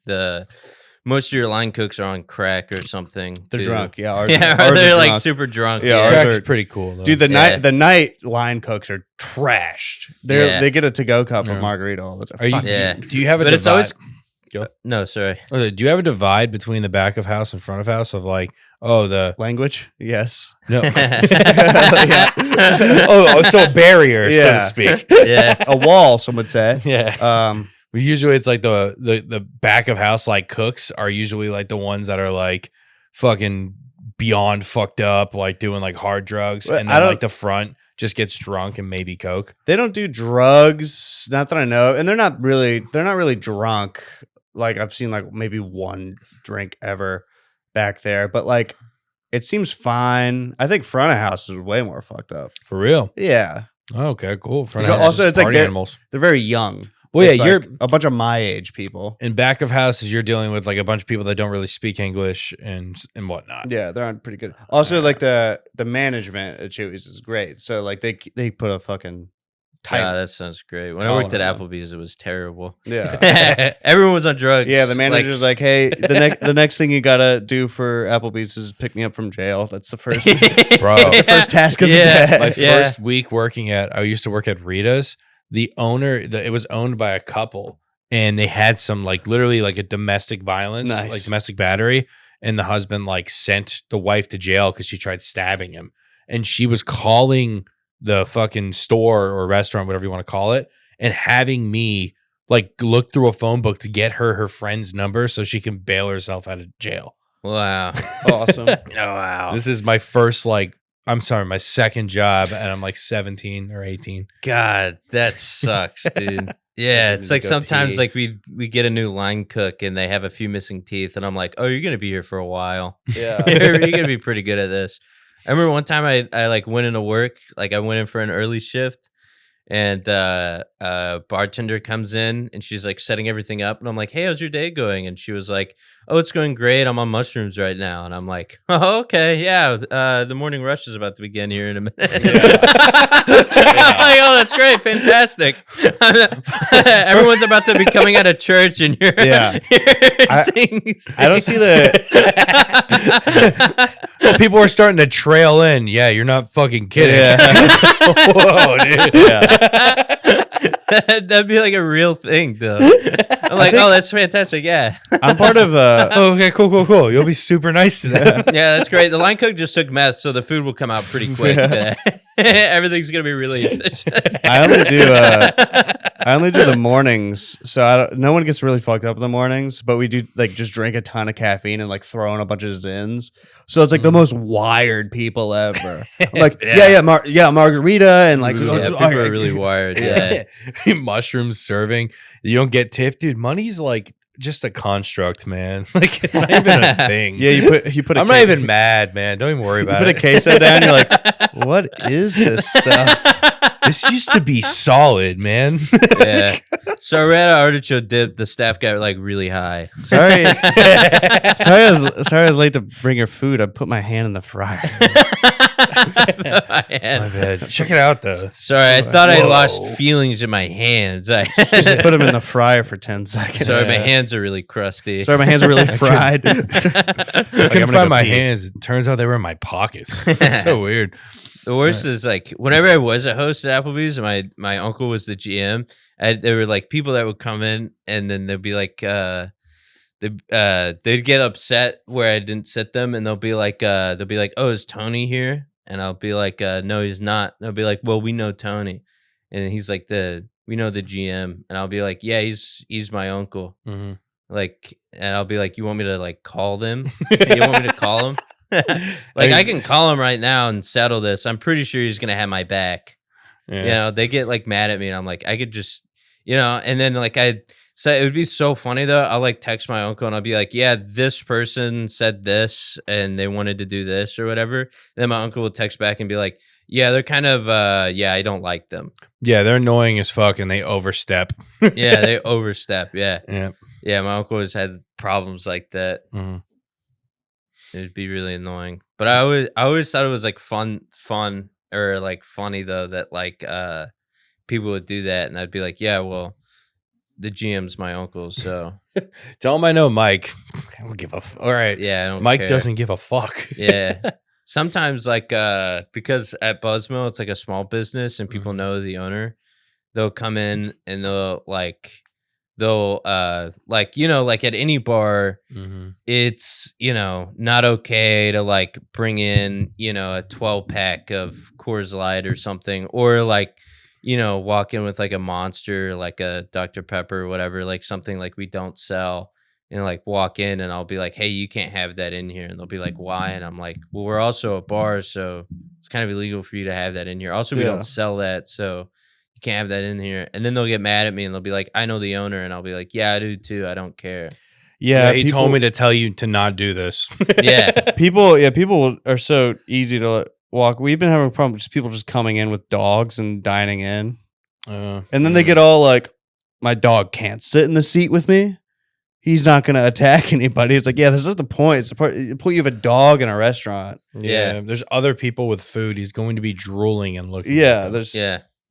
most of your line cooks are on crack or something. They're drunk. Yeah, ours they're are like drunk. super drunk. Yeah, crack is pretty cool though. Dude, the night line cooks are trashed. They get a to-go cup of margarita all the time. Do you have a but divide? It's always Go. No, sorry. Do you have a divide between the back of house and front of house of like, the language? Yes. No. So a barrier, so to speak. Yeah. A wall, some would say. Yeah. Usually it's like the back of house like cooks are usually like the ones that are like fucking beyond fucked up, like doing like hard drugs, and then like the front just gets drunk and maybe coke. They don't do drugs, not that I know, and they're not really drunk. Like I've seen like maybe one drink ever back there, but like it seems fine. I think front of house is way more fucked up. For real? Yeah. Okay, cool. Front of house also, it's like animals. They're very young. Well, it's you're like a bunch of my age people. In back of houses, you're dealing with like a bunch of people that don't really speak English and whatnot. Yeah, they're pretty good. Also, like the management at Chewy's is great. So like they put a fucking Yeah, that sounds great. When I worked at Applebee's, it was terrible. Yeah. Everyone was on drugs. Yeah, the manager's like, hey, the next thing you gotta do for Applebee's is pick me up from jail. That's the first the first task of the day. My first week working I used to work at Rita's. The owner, it was owned by a couple, and they had some like literally like a domestic violence, like domestic battery. And the husband like sent the wife to jail because she tried stabbing him. And she was calling the fucking store or restaurant, whatever you want to call it, and having me like look through a phone book to get her friend's number so she can bail herself out of jail. Wow. Awesome. Oh, wow. This is my first my second job, and I'm like 17 or 18. God, that sucks, dude. Yeah, it's like sometimes like we get a new line cook and they have a few missing teeth, and I'm like, oh, you're gonna be here for a while. Yeah, you're gonna be pretty good at this. I remember one time I like went into work, like I went in for an early shift, and a bartender comes in and she's like setting everything up, and I'm like, hey, how's your day going? And she was like, oh, it's going great. I'm on mushrooms right now. And I'm like, oh, okay. Yeah. The morning rush is about to begin here in a minute. Like, oh, that's great. Fantastic. Everyone's about to be coming out of church and you're, singing. I don't see the... Well, people are starting to trail in. Yeah, you're not fucking kidding. Whoa, dude. That'd be like a real thing, though. I'm like, oh, that's fantastic. Yeah. I'm part of... okay, cool. You'll be super nice to them. Yeah, that's great. The line cook just took meth, so the food will come out pretty quick today. Everything's going to be really efficient. I only do the mornings, so no one gets really fucked up in the mornings, but we do like just drink a ton of caffeine and like throw in a bunch of Zins. So it's like the most wired people ever. I'm like, margarita and like people are really wired. Yeah. Mushroom serving. You don't get tipped, dude. Money's like just a construct, man. Like it's not even a thing. Yeah, you put. I'm not even mad, man. Don't even worry about it. You put a queso down. You're like, what is this stuff? This used to be solid, man. Yeah. So we had our artichoke dip. The staff got like really high. Sorry, I was late to bring your food. I put my hand in the fryer. My bad. Check it out, though. Sorry, I thought I lost feelings in my hands. I just put them in the fryer for 10 seconds. Sorry, my hands are really crusty. Sorry, my hands are really fried. I couldn't find my hands. It turns out they were in my pockets. So weird. The worst is like whenever I was a host at Applebee's and my uncle was the GM, there were like people that would come in and then they'd be like they'd get upset where I didn't sit them and they'll be like, oh, is Tony here? And I'll be like, no, he's not. They'll be like, well, we know Tony. And he's like we know the GM. And I'll be like, yeah, he's my uncle. Mm-hmm. Like, and I'll be like, you want me to like call them? You want me to call him? Like I can call him right now and settle this. I'm pretty sure he's gonna have my back. Yeah. You know, they get like mad at me and I'm like, I could just, and then like so it would be so funny though. I'll like text my uncle and I'll be like, yeah, this person said this and they wanted to do this or whatever. And then my uncle will text back and be like, yeah, they're kind of I don't like them. Yeah, they're annoying as fuck and they overstep. Yeah, they overstep. Yeah. Yeah. Yeah, my uncle has had problems like that. Mm-hmm. It'd be really annoying, but I always thought it was like fun or like funny though that like people would do that, and I'd be like, yeah, well, the GM's my uncle, so tell him I know Mike. I don't give a all right. Yeah, I don't Mike care. Doesn't give a fuck. Yeah, sometimes like because at Buzzmill it's like a small business and people know the owner, they'll come in and they'll like like at any bar, it's not okay to like bring in a 12-pack of Coors Light or something, or like walk in with like a Monster, like a Dr. Pepper or whatever, like something like we don't sell, and like walk in and I'll be like, hey, you can't have that in here, and they'll be like, why? And I'm like, well, we're also a bar, so it's kind of illegal for you to have that in here. Also, we don't sell that, so can't have that in here. And then they'll get mad at me and they'll be like, I know the owner, and I'll be like, yeah, I do too, I don't care. Yeah, he told me to tell you to not do this. Yeah. People are so easy to walk. We've been having a problem with just people just coming in with dogs and dining in, and then they get all like, my dog can't sit in the seat with me, he's not going to attack anybody. It's like, yeah, this is the point. It's the point you have a dog in a restaurant. Yeah, there's other people with food. He's going to be drooling and looking. Yeah, there's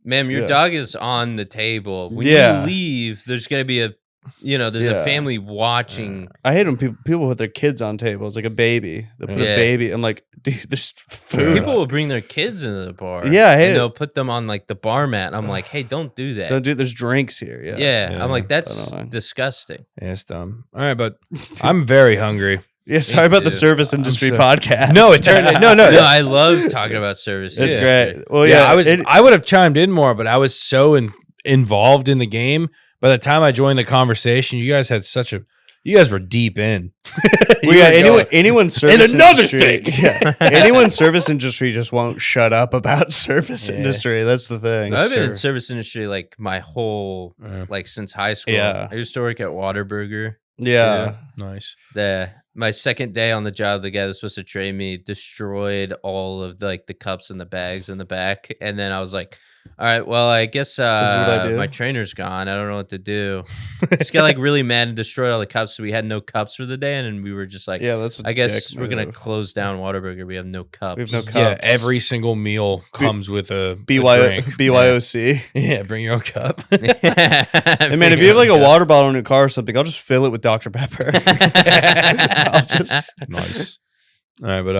Ma'am, your dog is on the table. When you leave, there's going to be a family watching. I hate when people put their kids on tables, like a baby. They put a baby. I'm like, dude, there's food. People will bring their kids into the bar. Yeah, I hate they'll put them on like the bar mat. I'm like, hey, don't do that. Don't do. There's drinks here. Yeah. I'm like, that's disgusting. Yeah, it's dumb. All right, but I'm very hungry. Yeah, sorry about the service industry podcast. No, it turned no. I love talking about service. It's great. Well, I would have chimed in more, but I was so involved in the game. By the time I joined the conversation, you guys were deep in. Anyone's service industry. Yeah, anyone's service industry just won't shut up about service industry. That's the thing. I've been in service industry like my whole like since high school. Yeah. I used to work at Whataburger. Yeah, nice. my second day on the job, the guy that's supposed to train me destroyed all of the cups and the bags in the back, and then I was like, "All right, well, I guess This is what I do. my trainer's gone. I don't know what to do." This guy really mad and destroyed all the cups, so we had no cups for the day, and then we were just like, Yeah, that's. I guess dick we're gonna move. close down Whataburger. We have no cups. We have no cups. Yeah, every single meal comes with a drink. BYOC. Yeah, bring your own cup. Hey man, if you have like a water bottle in your car or something, I'll just fill it with Dr. Pepper. I'll just Nice. All right, but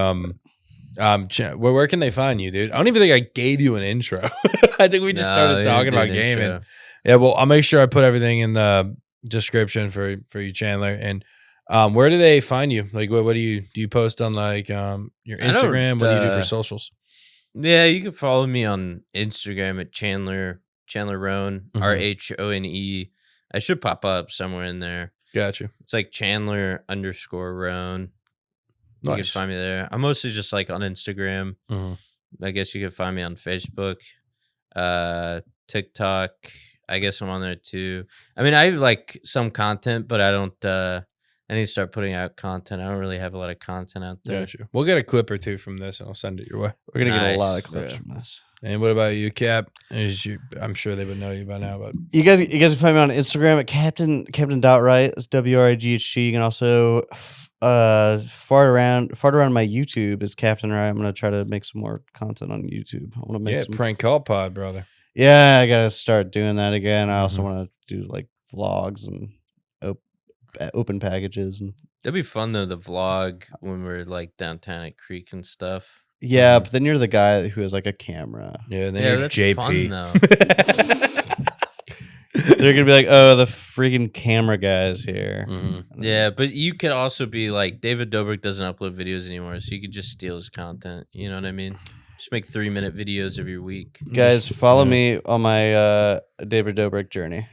where can they find you, dude? I don't even think I gave you an intro. I think we just started talking about gaming. Yeah, well, I'll make sure I put everything in the description for you, Chandler. And where do they find you? Like, what do you post on like your Instagram? What do you do for socials? Yeah, you can follow me on Instagram at Chandler Rhone, RHONE. I should pop up somewhere in there. Gotcha. It's like Chandler_Rhone. You can find me there. I'm mostly just like on Instagram. I guess you can find me on Facebook, TikTok. I guess I'm on there too. I mean, I have like some content, but I don't. I need to start putting out content. I don't really have a lot of content out there. Gotcha. We'll get a clip or two from this, and I'll send it your way. we're gonna get a lot of clips from this. And what about you, Cap? I'm sure they would know you by now, but You guys can find me on Instagram at Captain.Wright. It's WRIGHT. You can also fart around my YouTube is Captain Wright. I'm gonna try to make some more content on YouTube. I want to make some prank call pod, brother. Yeah, I gotta start doing that again. I also want to do like vlogs and open packages and. That'd be fun though. The vlog when we're like downtown at Creek and stuff. Yeah, but then you're the guy who has like a camera. Yeah, then you're that's JP. fun though. They're gonna be like, "Oh, the freaking camera guy's here." Yeah, but you could also be like David Dobrik doesn't upload videos anymore, so you could just steal his content. You know what I mean? Just make 3-minute videos every week. Guys, follow me on my David Dobrik journey.